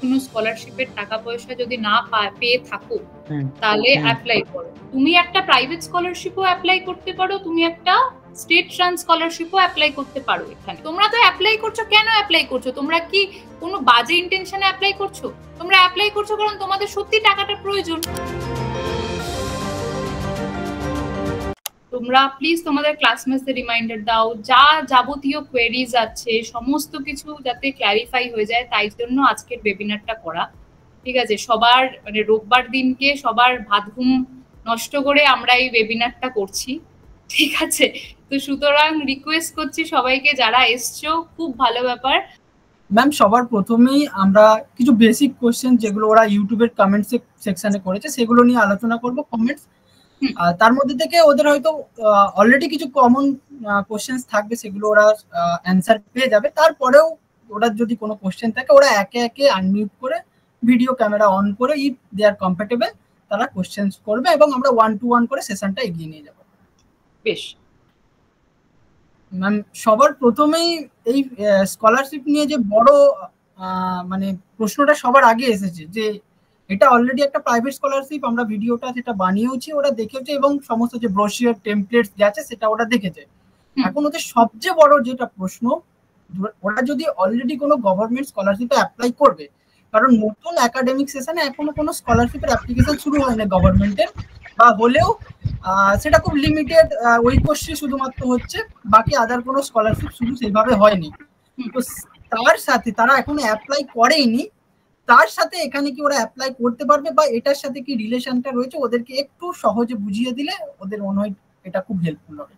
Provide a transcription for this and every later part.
কোনো স্কলারশিপের টাকা পয়সা যদি না পেয়ে থাকো তাহলে অ্যাপ্লাই করো। তুমি একটা প্রাইভেট স্কলারশিপও অ্যাপ্লাই করতে পারো, তুমি একটা স্টেট ট্রান্স স্কলারশিপও অ্যাপ্লাই করতে পারো। এখানে তোমরা তো অ্যাপ্লাই করছো, কেন অ্যাপ্লাই করছো? তোমরা কি কোনো বাজে ইন্টেনশনে অ্যাপ্লাই করছো? তোমরা অ্যাপ্লাই করছো কারণ তোমাদের সত্যি টাকাটা প্রয়োজন। তোমরা প্লিজ তোমাদের ক্লাসমেটসদের রিমাইন্ডার দাও, যা যাবতীয় কোয়েরিজ আছে সমস্ত কিছু যাতে ক্ল্যারিফাই হয়ে যায়, তাই জন্য আজকের ওয়েবিনারটা করা। ঠিক আছে, সবার মানে রোববার দিনকে সবার ভাত ঘুম নষ্ট করে আমরা এই ওয়েবিনারটা করছি। ঠিক আছে, তো সুতরাং রিকোয়েস্ট করছি সবাইকে, যারা এসছো খুব ভালো ব্যাপার। ম্যাম সবার প্রথমেই আমরা কিছু বেসিক কোশ্চেন যেগুলো ওরা ইউটিউবের কমেন্ট সেকশনে করেছে সেগুলো নিয়ে আলোচনা করব। কমেন্টস তার মধ্যে থেকে ওদের হয়তো অলরেডি কিছু কমন কোশ্চেন্স থাকবে, সেগুলো ওরা অ্যান্সার পেয়ে যাবে। তারপরেও ওরা যদি কোনো কোশ্চেন থাকে ওরা একে একে আনমিউট করে ভিডিও ক্যামেরা অন করে ইফ দে আর কমফর্টেবল তারা কোশ্চেন্স করবে এবং আমরা 1 to 1 করে সেশনটা এগিয়ে নিয়ে যাব। বেশ ম্যাম সবার প্রথমেই এই স্কলারশিপ নিয়ে যে বড় মানে প্রশ্নটা সবার আগে এসেছে যে এটা অলরেডি একটা প্রাইভেট স্কলারশিপ, আমরা ভিডিওটা যেটা বানিয়েছি ওরা দেখেছে এবং সমস্ত যে ব্রোশিওর টেমপ্লেটস গেছে সেটা ওরা দেখেছে। এখন ওদের সবচেয়ে বড় যেটা প্রশ্ন, ওরা যদি অলরেডি কোনো গভর্নমেন্ট স্কলারশিপে অ্যাপ্লাই করবে, কারণ নতুন একাডেমিক সেশনে এখনো কোনো স্কলারশিপের অ্যাপ্লিকেশন শুরু হয় না গভর্নমেন্টের, বা হলেও সেটা খুব লিমিটেড ওই কোর্সে শুধুমাত্র হচ্ছে, বাকি আদার কোনো স্কলারশিপ শুরু সেইভাবে হয়নি। তো তার সাথে তারা এখনো অ্যাপ্লাই করেনি, তার সাথে এখানে কি ওরা অ্যাপ্লাই করতে পারবে বা এটার সাথে কি রিলেশনটা রয়েছে ওদেরকে একটু সহজে বুঝিয়ে দিলে ওদের মনে হয় এটা খুব হেল্পফুল হবে।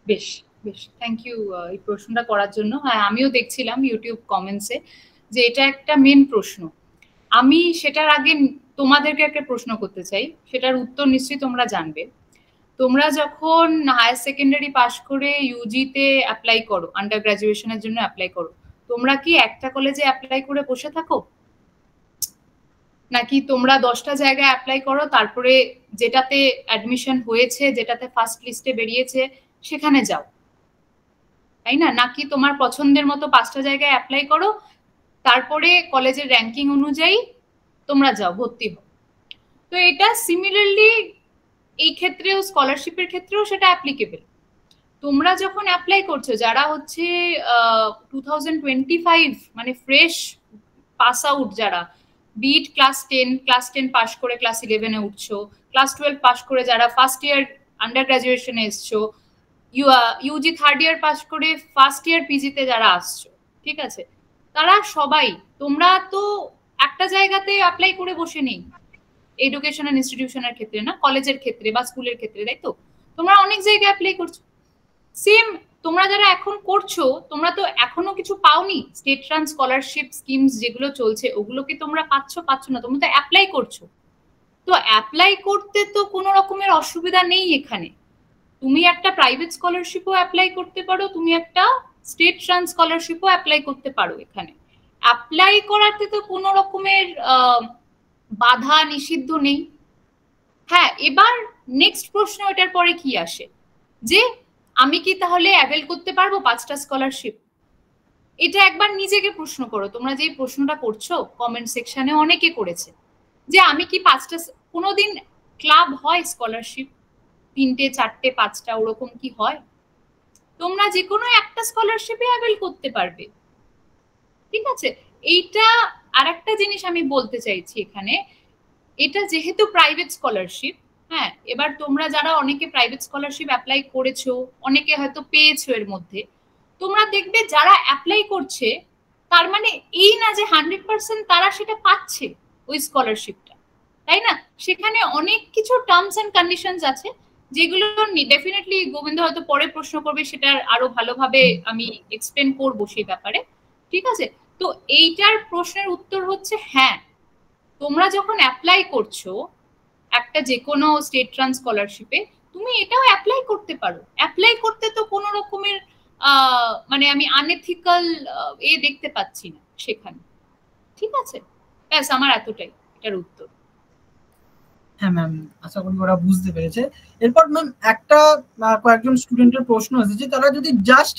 বেশ বেশ, থ্যাংক ইউ এই প্রশ্নটা করার জন্য। হ্যাঁ, আমিও দেখছিলাম ইউটিউব কমেন্টসে যে এটা একটা মেন প্রশ্ন। আমি সেটার আগে তোমাদেরকে একটা প্রশ্ন করতে চাই, সেটার উত্তর নিশ্চয়ই তোমরা জানবে। তোমরা যখন হায়ার সেকেন্ডারি পাশ করে ইউজিতে অ্যাপ্লাই করো, আন্ডার গ্রাজুয়েশনের জন্য অ্যাপ্লাই করো, তোমরা কি একটা কলেজে অ্যাপ্লাই করে বসে থাকো, নাকি তোমরা 10টা জায়গায় অ্যাপ্লাই করো, তারপরে যেটাতে অ্যাডমিশন হয়েছে, যেটাতে ফার্স্ট লিস্টে বেরিয়েছে সেখানে যাও, তাই না? নাকি তোমার পছন্দের মতো 5টা জায়গায় অ্যাপ্লাই করো, তারপরে কলেজের র্যাঙ্কিং অনুযায়ী তোমরা যাও, ভর্তি হও। তো এটা সিমিলারলি এই ক্ষেত্রেও, স্কলারশিপের ক্ষেত্রেও সেটা অ্যাপ্লিকেবল। তোমরা যখন অ্যাপ্লাই করছো, যারা হচ্ছে 2025 মানে ফ্রেশ পাস আউট, যারা বিট ক্লাস 10 পাস করে ক্লাস 11-এ উঠছো, ক্লাস 12 পাস করে যারা ফার্স্ট ইয়ার আন্ডার গ্রাজুয়েশনে এসছো, ইউজি থার্ড ইয়ার পাস করে ফার্স্ট ইয়ার পিজিতে যারা আসছো, ঠিক আছে, তারা সবাই, তোমরা তো একটা জায়গাতে অ্যাপ্লাই করে বসে নেই এডুকেশনাল ইনস্টিটিউশনের ক্ষেত্রে, না কলেজের ক্ষেত্রে বা স্কুলের ক্ষেত্রে, তাই তো? তোমরা অনেক জায়গায় অ্যাপ্লাই করছো। সেম তোমরা যারা এখন করছো, তোমরা তো এখনো কিছু পাওনি। স্টেট ট্রান্স স্কলারশিপ স্কিমস যেগুলো চলছে ওগুলো কি তোমরা পাচ্ছ না? তোমরা তো অ্যাপ্লাই করছো। তো অ্যাপ্লাই করতে তো কোনো রকমের অসুবিধা নেই এখানে। তুমি একটা প্রাইভেট স্কলারশিপও অ্যাপ্লাই করতে পারো, তুমি একটা স্টেট ট্রান্স স্কলারশিপও অ্যাপ্লাই করতে পারো। এখানে অ্যাপ্লাই করাতে তো কোনো রকমের বাধা নিষিদ্ধ নেই। হ্যাঁ, এবার নেক্সট প্রশ্ন এটার পরে কি আসে, যে আমি কি তাহলে অ্যাভেল করতে পারবো 5টা স্কলারশিপ? এটা একবার নিজেকে প্রশ্ন করো। তোমরা যে প্রশ্নটা করছো কমেন্ট সেকশনে অনেকে করেছে যে আমি কি 5টা, কোনোদিন ক্লাব হয় স্কলারশিপ 3টে 4টে 5টা ওরকম কি হয়? তোমরা যে কোনো একটা স্কলারশিপে অ্যাভেল করতে পারবে, ঠিক আছে? এইটা আরেকটা জিনিস আমি বলতে চাইছি এখানে, এটা যেহেতু প্রাইভেট স্কলারশিপ, হ্যাঁ, এবার তোমরা যারা অনেকে প্রাইভেট স্কলারশিপ অ্যাপ্লাই করেছো, অনেকে হয়তো পেয়েছো, এর মধ্যে তোমরা দেখবে যারা অ্যাপ্লাই করছে তার মানে এই না যে 100% তারা সেটা পাচ্ছে ওই স্কলারশিপটা, তাই না? সেখানে অনেক কিছু টার্মস এন্ড কন্ডিশনস আছে যেগুলো ডেফিনেটলি গোবিন্দ হয়তো পরে প্রশ্ন করবে, সেটা আরো ভালোভাবে আমি এক্সপ্লেন করবো সেই ব্যাপারে, ঠিক আছে? তো এইটার প্রশ্নের উত্তর হচ্ছে হ্যাঁ, তোমরা যখন অ্যাপ্লাই করছো একটা যে কোনো স্টেট ট্রান্স স্কলারশিপে, তুমি এটাও অ্যাপ্লাই করতে পারো। অ্যাপ্লাই করতে তো কোনো রকমের মানে আমি আনএথিক্যাল দেখতে পাচ্ছি না সেখানে, ঠিক আছে? ব্যাস, আমার এতটাই এটার উত্তর। হ্যাঁ ম্যাম, আশা করি ওরা বুঝতে পেরেছে। এরপর ম্যাম একটা কয়েকজন স্টুডেন্টের প্রশ্ন এসেছে, তারা যদি just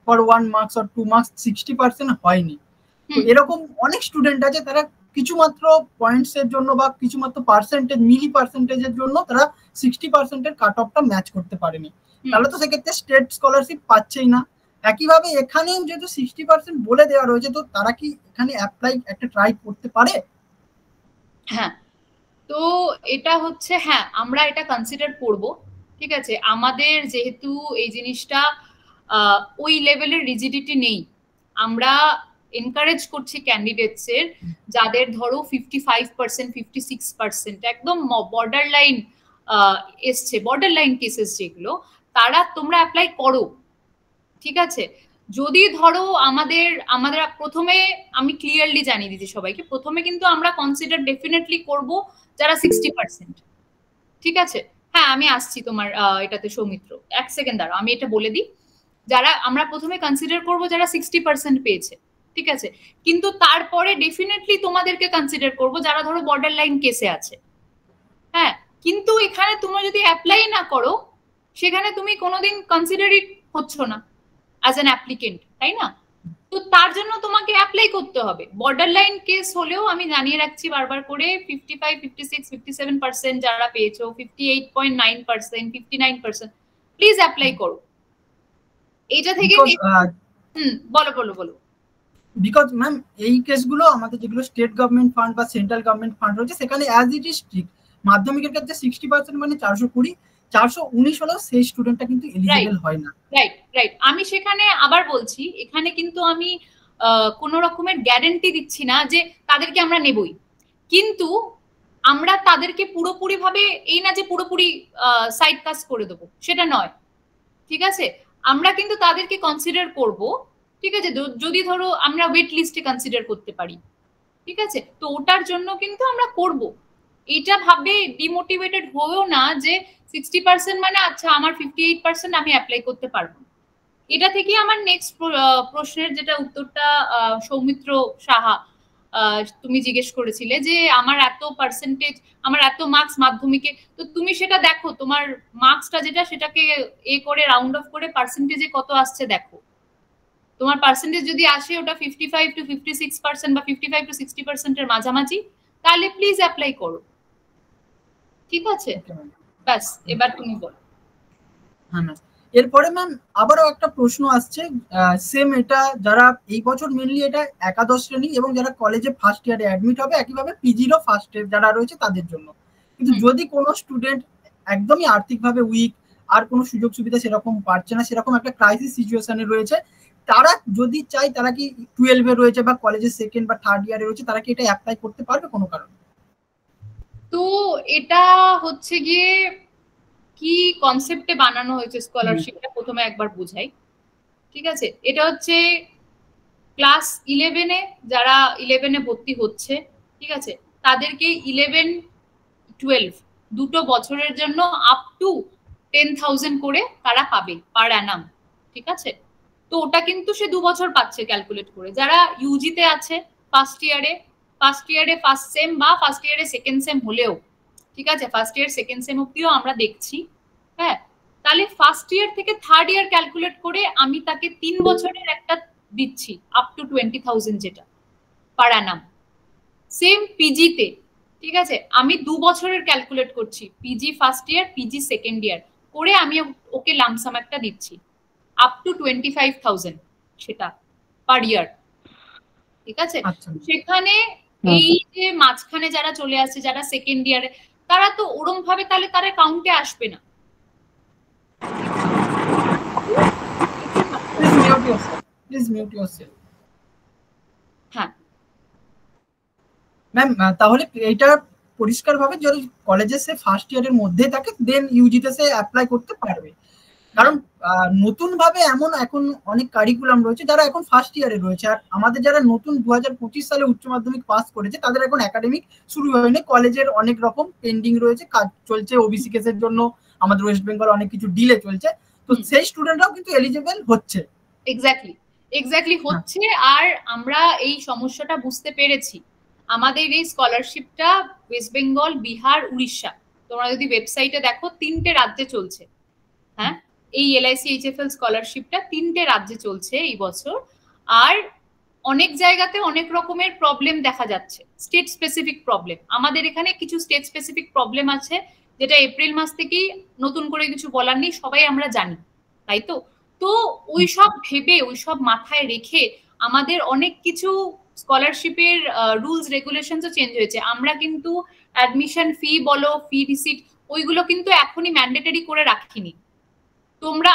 for 1 marks or 2 marks 60% হয়নি, তো এরকম অনেক স্টুডেন্ট আছে তারা কিছুমাত্র পয়েন্টস এর জন্য বা কিছুমাত্র পার্সেন্টেজ মিলি পার্সেন্টেজের জন্য তারা 60% কাট অফটা ম্যাচ করতে পারেনি, তাহলে তো সেক্ষেত্রে স্টেট স্কলারশিপ পাচ্ছেই না। একইভাবে এখানেও যেহেতু 60% বলে দেওয়া রয়েছে, তো তারা কি এখানে অ্যাপ্লাই একটা ট্রাই করতে পারে? হ্যাঁ, তো এটা হচ্ছে, হ্যাঁ আমরা এটা কনসিডার করব। ঠিক আছে, আমাদের যেহেতু এই জিনিসটা ওই লেভেলের রিজিডিটি নেই, আমরা এনকারেজ করছি ক্যান্ডিডেটসের যাদের ধরো 55%, 56% একদম বর্ডার লাইন এসছে, বর্ডার লাইন কেসেস যেগুলো, তারা তোমরা অ্যাপ্লাই করো। ঠিক আছে, যদি ধরো আমাদের আমাদের প্রথমে আমি ক্লিয়ারলি জানিয়ে দিচ্ছি সবাইকে, প্রথমে কিন্তু আমরা কনসিডার ডেফিনেটলি করব যারা 60%। ঠিক আছে, হ্যাঁ আমি আসছি তোমার এটাতে সৌমিত্র, এক সেকেন্ড দাঁড়াও আমি এটা বলে দিই। যারা আমরা প্রথমে কনসিডার করব যারা 60% পেয়েছে, ঠিক আছে, কিন্তু তারপরে ডেফিনেটলি তোমাদেরকে কনসিডার করব যারা ধরো বর্ডার লাইন কেসে আছে। হ্যাঁ, কিন্তু এখানে তুমি যদি অ্যাপ্লাই না করো সেখানে তুমি কোনোদিন কনসিডারই হচ্ছ না অ্যাজ অ্যান অ্যাপ্লিকেন্ট, তাই না? তো তার জন্য তোমাকে অ্যাপ্লাই করতে হবে। বর্ডার লাইন কেস হলেও আমি জানিয়ে রাখছি বারবার করে, 55, 56, 57% যারা পেয়েছো, 58.9%, 59%, প্লিজ অ্যাপ্লাই করো। এটা থেকে বলো বলো বলো। বিকজ ম্যাম এই কেসগুলো আমাদের যেগুলো স্টেট গভর্নমেন্ট ফান্ড বা সেন্ট্রাল গভর্নমেন্ট ফান্ড রয়েছে সেখানে অ্যাজ ইট ইজ স্ট্রিক্ট, মাধ্যমিকের ক্ষেত্রে 60% মানে 420, 419 হলেও সেই স্টুডেন্টটা কিন্তু এলিজিবল হয় না। রাইট রাইট, আমি সেখানে আবার বলছি, এখানে কিন্তু আমি কোন রকমের গ্যারান্টি দিচ্ছি না যে তাদেরকে আমরা নেবই, কিন্তু আমরা তাদেরকে পুরোপুরি ভাবে এই না যে পুরোপুরি সাইড কাজ করে দেবো, সেটা নয়। ঠিক আছে, আমরা কিন্তু তাদেরকে কনসিডার করব। ঠিক আছে, যদি ধরো আমরা ওয়েট লিস্টে কনসিডার করতে পারি, ঠিক আছে, তো ওটার জন্য কিন্তু আমরা করব। এটা ভাবে ডিমোটিভেটেড হয়েও না যে 60% মানে আচ্ছা আমার 58% আমি অ্যাপ্লাই করতে পারবো। এটা থেকে আমার নেক্সট প্রশ্নের যেটা উত্তরটা সৌমিত্র সাহা তুমি জিজ্ঞেস করেছিলে যে আমার এত পার্সেন্টেজ, আমার এত মার্কস মাধ্যমিকে, তো তুমি সেটা দেখো তোমার মার্কসটা যেটা সেটাকে করে রাউন্ড অফ করে পার্সেন্টেজে কত আসছে দেখো। তোমার পার্সেন্টেজ যদি আসে ওটা 55 to 56% বা 55 to 60% এর মাঝামাঝি, তাহলে প্লিজ অ্যাপ্লাই করো। ঠিক আছে, ব্যাস এবার তুমি বলো। হ্যাঁ ম্যাম, এরপরে ম্যাম আবারও একটা প্রশ্ন আসছে সেম, এটা যারা এই বছর মেনলি এটা একাদশ শ্রেণী এবং যারা কলেজে ফার্স্ট ইয়ারে অ্যাডমিট হবে, একইভাবে পিজিরও ফার্স্ট ইয়ার যারা রয়েছে তাদের জন্য। কিন্তু যদি কোনো স্টুডেন্ট একদমই আর্থিকভাবে উইক, আর কোনো সুযোগ সুবিধা সেরকম পাচ্ছে না, সেরকম একটা ক্রাইসিস সিচুয়েশনে রয়েছে, তারা যদি চায়, তারা কি 12-এ রয়েছে বা কলেজের সেকেন্ড বা থার্ড ইয়ারে রয়েছে, তারা কি এটা অ্যাপ্লাই করতে পারবে কোনো কারণে? তো এটা হচ্ছে গিয়ে কি কনসেপ্টে বানানো হয়েছে স্কলারশিপটা, প্রথমে একবার বুঝাই। ঠিক আছে, এটা হচ্ছে ক্লাস 11-এ যারা 11-এ ভর্তি হচ্ছে, ঠিক আছে, তাদেরকে 11, 12 দুটো বছরের জন্য আপ টু 10,000 করে তারা পাবে পার অ্যানাম। ঠিক আছে, তো ওটা কিন্তু সে 2 বছর পাচ্ছে ক্যালকুলেট করে। যারা ইউজিতে আছে ফার্স্ট ইয়ারে ফার্স্ট সেম বা ফার্স্ট ইয়ারে সেকেন্ড সেম হলেও, ঠিক আছে, ফার্স্ট ইয়ার সেকেন্ড সেম অব্দিও আমরা দেখছি। হ্যাঁ, তাহলে ফার্স্ট ইয়ার থেকে থার্ড ইয়ার ক্যালকুলেট করে আমি তাকে 3 বছরের একটা দিচ্ছি আপ টু 20,000 যেটা পার অ্যানাম। সেম পিজিতে, ঠিক আছে, আমি 2 বছরের ক্যালকুলেট করছি, PG first year PG second year করে আমি ওকে লামসাম একটা দিচ্ছি আপ টু 25,000 সেটা পার ইয়ার। ঠিক আছে, সেখানে এই যে মাঝখানে যারা চলে আসছে, যারা সেকেন্ড ইয়ারে, তারা তো ওরম ভাবে তাহলে তারা কাউন্টে আসবে না। হ্যাঁ ম্যাম, তাহলে এটা পরিষ্কারভাবে যদি কলেজে সে ফার্স্ট ইয়ারের মধ্যে থাকে, দেন ইউজিতে সে অ্যাপ্লাই করতে পারবে। কারণ নতুন ভাবে এমন এখন অনেক কারিকুলাম রয়েছে যারা এখন ফার্স্ট ইয়ারে রয়েছে, আর আমাদের যারা নতুন 2025 সালে উচ্চ মাধ্যমিক পাস করেছে তাদের এখন একাডেমিক শুরু হয়নি, কলেজের অনেক রকম পেন্ডিং রয়েছে, কাজ চলছে, ওবিসি কেসের জন্য আমাদের ওয়েস্ট বেঙ্গল অনেক কিছু ডিলে চলছে, তো সেই স্টুডেন্টরাও কিন্তু এলিজিবল হচ্ছে। এক্স্যাক্টলি হচ্ছে। আর আমরা এই সমস্যাটা বুঝতে পেরেছি। আমাদের এই স্কলারশিপটা ওয়েস্ট বেঙ্গল, বিহার, উড়িষ্যা, তোমরা যদি ওয়েবসাইটে দেখো 3টে রাজ্যে চলছে। হ্যাঁ, এই LIC HFL স্কলারশিপটা 3টে রাজ্যে চলছে এই বছর। আর অনেক জায়গাতে অনেক রকমের প্রবলেম দেখা যাচ্ছে, স্টেট স্পেসিফিক প্রবলেম। আমাদের এখানে কিছু স্টেট স্পেসিফিক প্রবলেম আছে, যেটা এপ্রিল মাস থেকেই নতুন করে কিছু বলার নেই, সবাই আমরা জানি, তাই তো। তো ওইসব ভেবে, ওইসব মাথায় রেখে আমাদের অনেক কিছু স্কলারশিপের রুলস রেগুলেশনসও চেঞ্জ হয়েছে। আমরা কিন্তু অ্যাডমিশন ফি বলো, ফি রিসিট, ওইগুলো কিন্তু এখনই ম্যান্ডেটরি করে রাখিনি।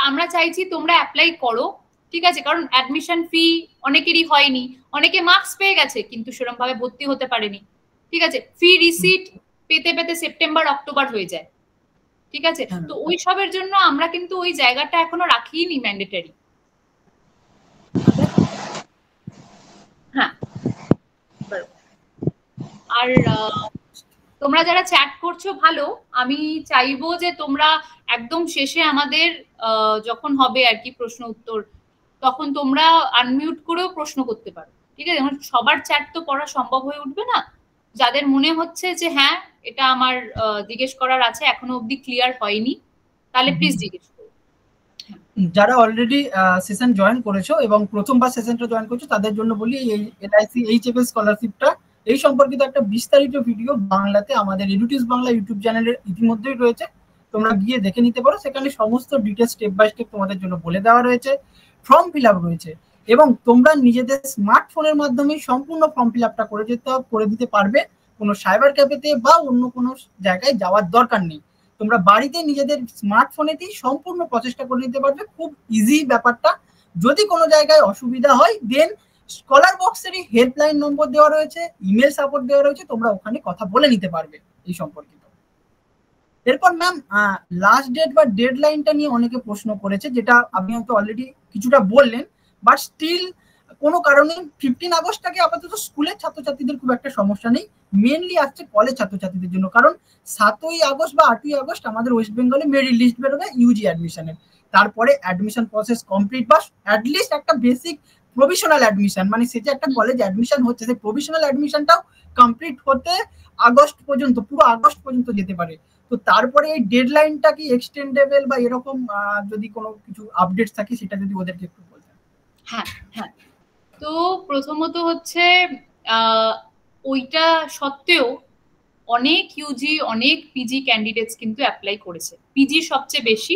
আমরা চাইছি তোমরা অ্যাপ্লাই করো, ঠিক আছে, কারণ অ্যাডমিশন ফি অনেকেরই হয়নি, অনেকে মার্কস পেয়ে গেছে কিন্তু সেরকম ভাবে ভর্তি হতে পারেনি, ঠিক আছে। ফি রিসিট পেতে পেতে সেপ্টেম্বর অক্টোবর হয়ে যায়, ঠিক আছে। তো ওই সবের জন্য আমরা কিন্তু ওই জায়গাটা এখনো রাখিনি ম্যান্ডেটরি। হ্যাঁ, আর তোমরা যারা চ্যাট করছো ভালো, আমি চাইবো যে তোমরা একদম শেষে আমাদের যখন হবে আর কি প্রশ্ন উত্তর, তখন তোমরা আনমিউট করেও প্রশ্ন করতে পারো, ঠিক আছে। সবার চ্যাট তো পড়া সম্ভব হয়ে উঠবে না, যাদের মনে হচ্ছে যে হ্যাঁ এটা আমার জিজ্ঞেস করার আছে, এখনো অবধি ক্লিয়ার হয়নি, তাহলে প্লিজ জিজ্ঞেস করো। যারা অলরেডি সেশন জয়েন করেছো এবং প্রথমবার সেশনটা জয়েন করছো তাদের জন্য বলি, এই এলআইসি এইচএফএস স্কলারশিপটা এই সম্পর্কিত একটা বিস্তারিত ভিডিও বাংলাতে আমাদের এডুটিউস বাংলা ইউটিউব চ্যানেলের ইতিমধ্যেই রয়েছে, তোমরা গিয়ে দেখে নিতে পারো। সেখানে সমস্ত ডিটেলস স্টেপ বাই স্টেপ তোমাদের জন্য বলে দেওয়া রয়েছে, ফর্ম ফিল আপ রয়েছে, এবং তোমরা নিজেদের স্মার্টফোনের মাধ্যমে সম্পূর্ণ ফর্ম ফিল আপটা করে দিতে পারবে। কোনো সাইবার ক্যাফেতে বা অন্য কোনো জায়গায় যাওয়ার দরকার নেই, তোমরা বাড়িতে নিজেদের স্মার্টফোনেতেই সম্পূর্ণ প্রচেষ্টা করে নিতে পারবে, খুব ইজি ব্যাপারটা। যদি কোনো জায়গায় অসুবিধা হয় দেন স্কলার বক্সেরই হেল্পলাইন নম্বর দেওয়া রয়েছে, ইমেল সাপোর্ট দেওয়া রয়েছে, তোমরা ওখানে কথা বলে নিতে পারবে এই সম্পর্কিত। এরপর ম্যাম লাস্ট ডেট বা ডেডলাইনটা নিয়ে অনেকে প্রশ্ন করেছে, যেটা আপনি হয়তো অলরেডি কিছুটা বললেন, বাট স্টিল কোনো কারণে 15 আগস্টটাকে আপাতত স্কুলের ছাত্রছাত্রীদের খুব একটা সমস্যা নেই, মেনলি আসছে কলেজ ছাত্রছাত্রীদের জন্য। কারণ 7ই আগস্ট বা 8ই আগস্ট আমাদের ওয়েস্ট বেঙ্গলে মেরিট লিস্ট বেরোবে ইউজি অ্যাডমিশনের, তারপরে অ্যাডমিশন প্রসেস কমপ্লিট বা অ্যাটলিস্ট একটা বেসিক প্রভিশনাল অ্যাডমিশন, মানে সে যে একটা কলেজ অ্যাডমিশন হচ্ছে সেই প্রভিশনাল অ্যাডমিশনটাও কমপ্লিট হতে আগস্ট পর্যন্ত, পুরো আগস্ট পর্যন্ত যেতে পারে। তো তারপরে এই ডেডলাইনটা কি এক্সটেন্ডেবল বা এরকম যদি কোনো কিছু আপডেট থাকে সেটা যদি ওদেরকে একটু বলতেন। হ্যাঁ হ্যাঁ, তো প্রথমত হচ্ছে ওইটা সত্ত্বেও অনেক ইউজি অনেক পিজি ক্যান্ডিডেটস কিন্তু অ্যাপ্লাই করেছে, পিজি সবচেয়ে বেশি,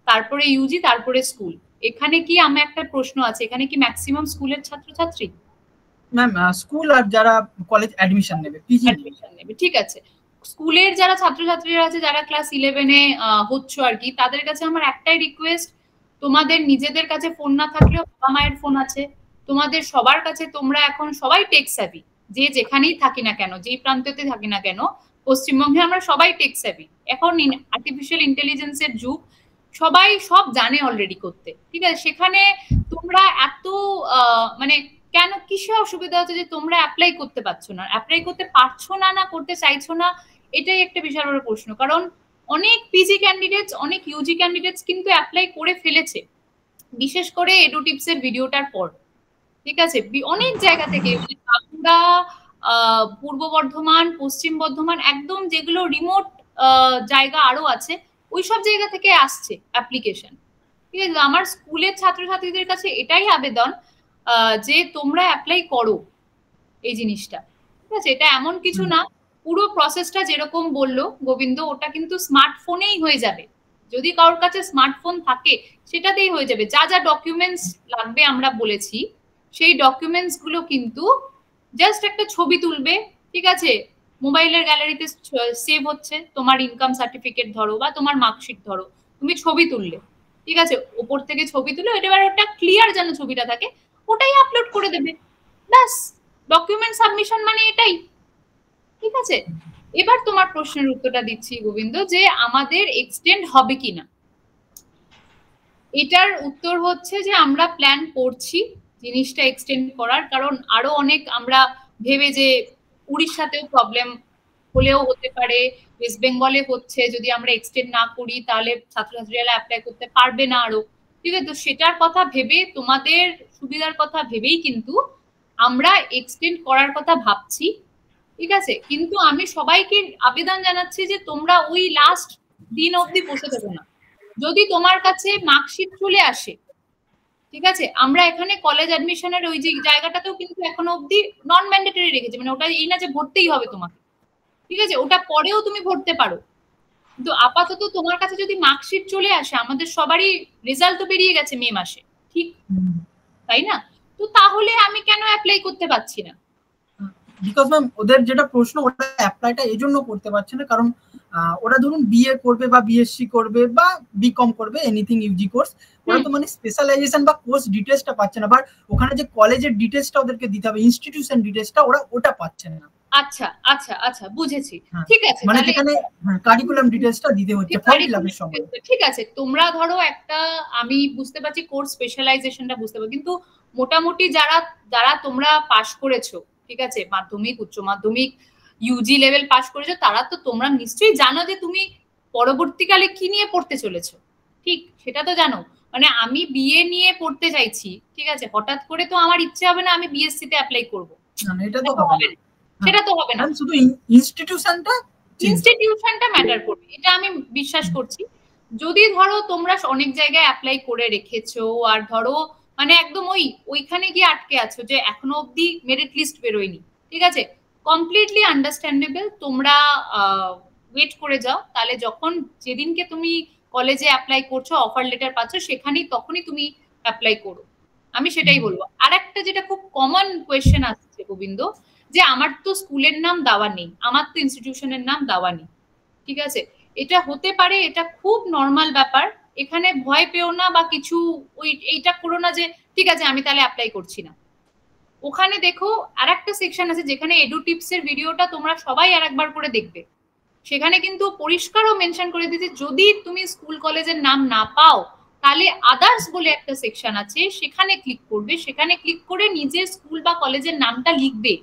তারপরে ইউজি, তারপরে স্কুল। এখানে কি আমার একটা প্রশ্ন আছে, এখানে কি ম্যাক্সিমাম স্কুলের ছাত্রছাত্রী? ম্যাম স্কুল আর যারা কলেজ অ্যাডমিশন নেবে, পিজি অ্যাডমিশন নেবে, ঠিক আছে। স্কুলের যারা ছাত্রছাত্রীরা আছে, যারা ক্লাস 11-এ হচ্ছ আর কি, তাদের কাছে আমার একটাই রিকোয়েস্ট, তোমাদের নিজেদের কাছে ফোন না থাকলেও বাবা মায়ের ফোন আছে, তোমাদের সবার কাছে, তোমরা এখন সবাই টেক স্যাভি, যে যেখানেই থাকি না কেন, যেই প্রান্ততে থাকি না কেন, পশ্চিমবঙ্গে আমরা সবাই টেক স্যাভি। এখন আর্টিফিশিয়াল ইন্টেলিজেন্সের যুগ, সবাই সব জানে অলরেডি করতে, ঠিক আছে। সেখানে তোমরা এত মানে কেন, কিসে অসুবিধা হচ্ছে যে তোমরা অ্যাপ্লাই করতে পারছো না? অ্যাপ্লাই করতে পারছো না, না করতে চাইছো না, এটাই একটা বিশাল বড় প্রশ্ন। কারণ অনেক পিজি ক্যান্ডিডেটস, অনেক ইউজি ক্যান্ডিডেটস কিন্তু অ্যাপ্লাই করে ফেলেছে, বিশেষ করে এডুটিপস এর ভিডিওটার পর, ঠিক আছে। অনেক জায়গা থেকে, বাঁকুড়া, পূর্ব বর্ধমান, পশ্চিম বর্ধমান, একদম যেগুলো রিমোট জায়গা আরো আছে, ওইসব জায়গা থেকে আসছে অ্যাপ্লিকেশন, ঠিক আছে। আমার স্কুলের ছাত্রছাত্রীদের কাছে এটাই আবেদন যে তোমরা অ্যাপ্লাই করো এই জিনিসটা, ঠিক আছে। এটা এমন কিছু না, পুরো প্রসেসটা যেরকম বললো গোবিন্দ, ওটা কিন্তু স্মার্টফোনেই হয়ে যাবে। যদি কারোর কাছে স্মার্টফোন থাকে সেটাতেই হয়ে যাবে। যা যা ডকুমেন্টস লাগবে আমরা বলেছি, সেই ডকুমেন্টস গুলো কিন্তু জাস্ট একটা ছবি তুলবে, ঠিক আছে, মোবাইলের গ্যালারিতে সেভ হচ্ছে, তোমার ইনকাম সার্টিফিকেট ধরো বা তোমার মার্কশিট ধরো, তুমি ছবি তুললে, ঠিক আছে, ওপর থেকে ছবি তুলে এবার একটা ক্লিয়ার যেন ছবিটা থাকে, ওটাই আপলোড করে দেবে, ব্যাস। ডকুমেন্ট সাবমিশন মানে এটাই, ঠিক আছে। এবার তোমার প্রশ্নের উত্তরটা দিচ্ছি গোবিন্দ, যে আমাদের এক্সটেন্ড হবে কিনা। এটার উত্তর হচ্ছে যে আমরা প্ল্যান করছি জিনিসটা এক্সটেন্ড করার, কারণ আরো অনেক আমরা ভেবে, যে উড়িষ্যাতেও প্রবলেম হলেও হতে পারে, ওয়েস্ট বেঙ্গলে হচ্ছে, যদি আমরা এক্সটেন্ড না করি তাহলে ছাত্রছাত্রীরা অ্যাপ্লাই করতে পারবে না আরো, ঠিক আছে। তো সেটার কথা ভেবে, তোমাদের সুবিধার কথা ভেবেই কিন্তু আমরা এক্সটেন্ড করার কথা ভাবছি, ঠিক আছে। কিন্তু আমি সবাইকে আবেদন জানাচ্ছি যে তোমরা ওই লাস্ট দিন অবধি বসে থাকো না। যদি তোমার কাছে মার্কশিট চলে আসে, ঠিক আছে, আমরা এখানে কলেজ অ্যাডমিশনের ওই যে জায়গাটাতেও কিন্তু এখনো অবধি নন ম্যান্ডেটরি রেখেছি, মানে ওটা এই না যে ভরতেই হবে তোমাকে, ঠিক আছে, ওটা পরেও তুমি ভরতে পারো। কিন্তু আপাতত তোমার কাছে যদি মার্কশিট চলে আসে, আমাদের সবারই রেজাল্ট তো বেরিয়ে গেছে মে মাসে, ঠিক তাই না? তো তাহলে আমি কেন অ্যাপ্লাই করতে পারছি না? বিকজ ম্যাম ওদের যেটা প্রশ্ন, ওটা অ্যাপ্লাইটা এই জন্য করতে পারছে না কারণ ওরা ধরুন বিএ করবে বা বিএসসি করবে বা বিকম করবে, এনিথিং ইউজি কোর্স, ওরা তো মানে স্পেশালাইজেশন বা কোর্স ডিটেলসটা পাচ্ছে না, বাট ওখানে যে কলেজের ডিটেলসটা ওদেরকে দিতে হবে, ইনস্টিটিউশন ডিটেলসটা, ওরা ওটা পাচ্ছে না। আচ্ছা আচ্ছা আচ্ছা, বুঝেছি, ঠিক আছে, মানে যেখানে কারিকুলাম ডিটেলসটা দিতে হচ্ছে ফর্ম ফিল আপের সময়। ঠিক আছে, তোমরা ধরো একটা, আমি বুঝতে পারছি কোর্স স্পেশালাইজেশনটা বুঝতে পারছি, কিন্তু মোটামুটি যারা যারা তোমরা পাশ করেছো, ঠিক আছে, মাধ্যমিক উচ্চ মাধ্যমিক ইউজি লেভেল পাশ করেছো, তারা তো তোমরা নিশ্চয়ই জানো যে তুমি পরবর্তীকালে কি নিয়ে পড়তে চলেছো, ঠিক সেটা তো জানো। মানে আমি বিএ নিয়ে পড়তে চাইছি, ঠিক আছে, হঠাৎ করে তো আমার ইচ্ছে হবে না আমি বিএসসি তে অ্যাপ্লাই করবো, এটা তো হবে না, সেটা তো হবে না, শুধু ইনস্টিটিউশনটা ম্যাটার করবে, এটা আমি বিশ্বাস করছি। যদি ধরো তোমরা অনেক জায়গায় অ্যাপ্লাই করে রেখেছো আর ধরো মানে একদম ওইখানে গিয়ে আটকে আছো যে এখনো অবধি মেরিট লিস্ট বেরোয়নি, ঠিক আছে, কমপ্লিটলি আন্ডারস্ট্যান্ডেবল, তোমরা ওয়েট করে যাও, তাহলে যখন যেদিনকে তুমি কলেজে অ্যাপ্লাই করছো, অফার লেটার পাচ্ছ, সেখানেই তখনই তুমি অ্যাপ্লাই করো, আমি সেটাই বলবো। আর একটা যেটা খুব কমন কোয়েশ্চেন আসছে গোবিন্দ, যে আমার তো স্কুলের নাম দেওয়া নেই, আমার তো ইনস্টিটিউশনের নাম দেওয়া নেই, ঠিক আছে, এটা হতে পারে, এটা খুব নর্মাল ব্যাপার, এখানে ভয় পেও না বা কিছু এইটা করো না যে ঠিক আছে আমি তাহলে অ্যাপ্লাই করছি না। ওখানে দেখো আর একটা সেকশন আছে যেখানে এডু টিপস এর ভিডিওটা তোমরা সবাই আর একবার করে দেখবে, সেখানে কিন্তু পরিষ্কারও মেনশন করে দিয়েছে যদি তুমি স্কুল কলেজের নাম না পাও, তাহলে আদার্স বলে একটা সেকশন আছে, সেখানে ক্লিক করবে, সেখানে ক্লিক করে নিজের স্কুল বা কলেজের নামটা লিখবে,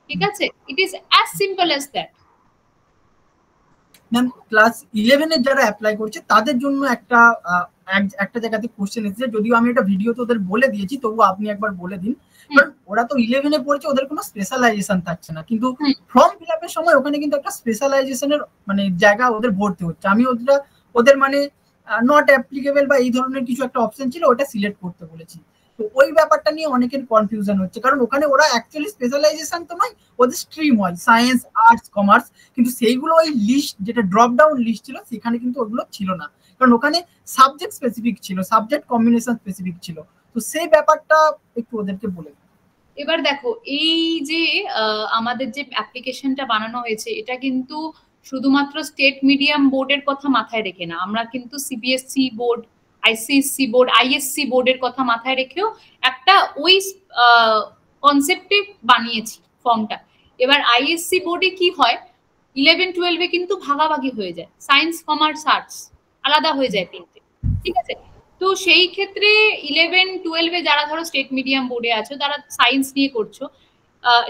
ঠিক আছে, it is as simple as that. Ma'am class 11 এর যারা অ্যাপ্লাই করছে তাদের জন্য একটা একটা জায়গাতে কোশ্চেন এসেছে, যদিও আমি এটা ভিডিওতে ওদের বলে দিয়েছি, তবু আপনি একবার বলে দিন, কারণ ওরা তো 11 এ পড়ছে, ওদের কোনো স্পেশালাইজেশন থাকছে না, কিন্তু ফর্ম ফিল আপের সময় ওখানে কিন্তু একটা স্পেশালাইজেশনের মানে জায়গা ওদের ভর্তি হচ্ছে, আমি ওদের মানে নট অ্যাপ্লিকেবল বা এই ধরনের কিছু একটা অপশন ছিল, ওটা সিলেক্ট করতে বলেছি। তো ওই ব্যাপারটা নিয়ে অনেকের কনফিউশন হচ্ছে, কারণ ওখানে ওরা অ্যাকচুয়ালি স্পেশালাইজেশন তো নয়, ওদের স্ট্রিম হয় সায়েন্স, আর্টস, কমার্স, কিন্তু সেইগুলো ওই লিস্ট যেটা ড্রপ ডাউন লিস্ট ছিল সেখানে কিন্তু ওগুলো ছিল না, কারণ ওখানে সাবজেক্ট স্পেসিফিক ছিল, সাবজেক্ট কম্বিনেশন স্পেসিফিক ছিল, তো সেই ব্যাপারটা একটু ওদেরকে বলে। এবার দেখো এই যে আমাদের যে অ্যাপ্লিকেশনটা বানানো হয়েছে, এটা কিন্তু শুধুমাত্র স্টেট মিডিয়াম বোর্ডের কথা মাথায় রেখে না, আমরা কিন্তু CBSE board, ICSE board, ISC বোর্ডের কথা মাথায় রেখেও একটা ওই কনসেপ্টে বানিয়েছি ফর্মটা। এবার আইএসসি বোর্ডে কি হয়, 11-12 কিন্তু ভাগাভাগি হয়ে যায়, সায়েন্স কমার্স আর্টস আলাদা হয়ে যায় তিনটে, ঠিক আছে, তো সেই ক্ষেত্রে 11-12 যারা ধরো স্টেট মিডিয়াম বোর্ডে আছো, তারা সায়েন্স নিয়ে করছো,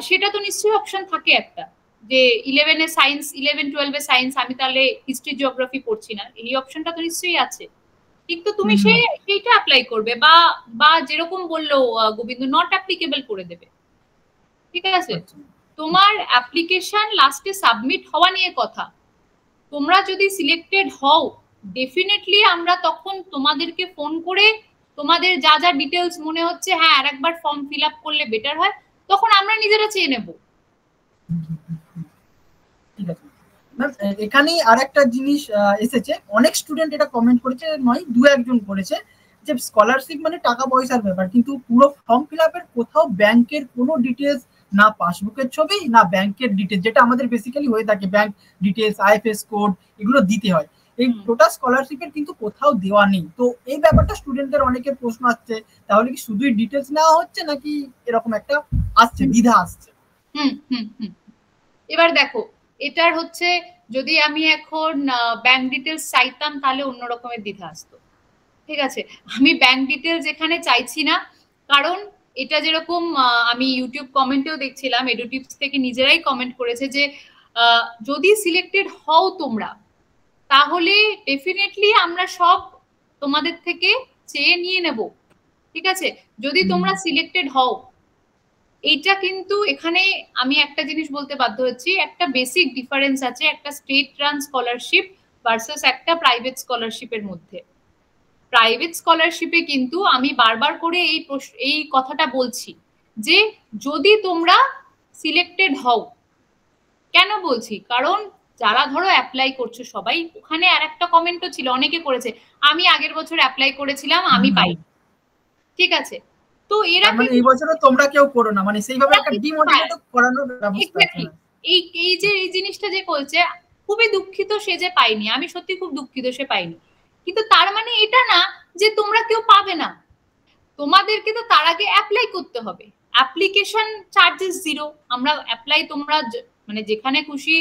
সেটা তো নিশ্চয়ই অপশন থাকে একটা, যে 11-এ সায়েন্স, 11-12-এ সায়েন্স, আমি তাহলে হিস্ট্রি জিওগ্রাফি পড়ছি না, এই অপশনটা তো নিশ্চয়ই আছে, ঠিক, তো তুমি সেইটা অ্যাপ্লাই করবে, বা বা যেরকম বললো গোবিন্দ, নট অ্যাপ্লিকেবল করে দেবে, ঠিক আছে, তোমার অ্যাপ্লিকেশন লাস্টে সাবমিট হওয়া নিয়ে কথা, তোমরা যদি সিলেক্টেড হও, ডেফিনেটলি আমরা তখন তোমাদেরকে ফোন করে তোমাদের যা যা ডিটেলস মনে হচ্ছে হ্যাঁ আর একবার ফর্ম ফিল আপ করলে বেটার হয়, তখন আমরা নিজেরা চেয়ে নেব। ঠিক আছে ম্যাম, এখানেই আর একটা জিনিস এসেছে, অনেক স্টুডেন্ট এটা কমেন্ট করেছে, নয় দু একজন করেছে, যে স্কলারশিপ মানে টাকা পয়সার ব্যাপার, কিন্তু পুরো ফর্ম ফিল আপের কোথাও ব্যাংকের কোনো ডিটেলস, না পাসবুকের ছবি, না ব্যাংকের ডিটেলস, যেটা আমাদের বেসিক্যালি হয়ে থাকে, ব্যাংক ডিটেলস, আইএফএস কোড, এগুলো দিতে হয়, এই টোটাল স্কলারশিপের কিন্তু কোথাও দেওয়া নেই। তো এই ব্যাপারটা স্টুডেন্টদের অনেকের প্রশ্ন আসছে, তাহলে কি শুধুই ডিটেলস নেওয়া হচ্ছে নাকি এরকম একটা আসছে, দ্বিধা আসছে। এবার দেখো এটার হচ্ছে, যদি আমি এখন ব্যাংক ডিটেলস চাইতাম তাহলে অন্য রকমের দ্বিধা আসতো, ঠিক আছে, আমি ব্যাংক ডিটেলস এখানে চাইছি না, কারণ এটা যেরকম আমি ইউটিউব কমেন্টেও দেখছিলাম, এডুটিপস থেকে নিজেরাই কমেন্ট করেছে যে যদি সিলেক্টেড হও তোমরা, তাহলে ডেফিনেটলি আমরা সব তোমাদের থেকে চেয়ে নিয়ে নেব, ঠিক আছে, যদি তোমরা সিলেক্টেড হও। এইটা কিন্তু এখানে আমি একটা জিনিস বলতে বাধ্য হচ্ছি, একটা বেসিক ডিফারেন্স আছে একটা স্টেট রান স্কলারশিপ ভার্সাস একটা প্রাইভেট স্কলারশিপের মধ্যে। প্রাইভেট স্কলারশিপে কিন্তু আমি বারবার করে এই কথাটা বলছি যে যদি তোমরা সিলেক্টেড হও, কেন বলছি, কারণ যারা ধরো অ্যাপ্লাই করছো সবাই, ওখানে আর একটা কমেন্টও ছিল, অনেকে করেছে আমি আগের বছর অ্যাপ্লাই করেছিলাম আমি পাই, ঠিক আছে, তো এরা মানে এই বছরে তোমরা কেউ করো না, মানে সেইভাবে একটা ডিমোটিভেট করানোর ব্যবস্থা আছে। এই যে এই জিনিসটা যে করছে, খুবই দুঃখিত সে যে পাইনি, আমি সত্যি খুব দুঃখিত সে পাইনি, কিন্তু তার মানে এটা না যে তোমরা কেউ পাবে না, তোমাদেরকে তো তার আগে অ্যাপ্লাই করতে হবে। অ্যাপ্লিকেশন চার্জেস 0, আমরা অ্যাপ্লাই তোমরা মানে যেখানে খুশি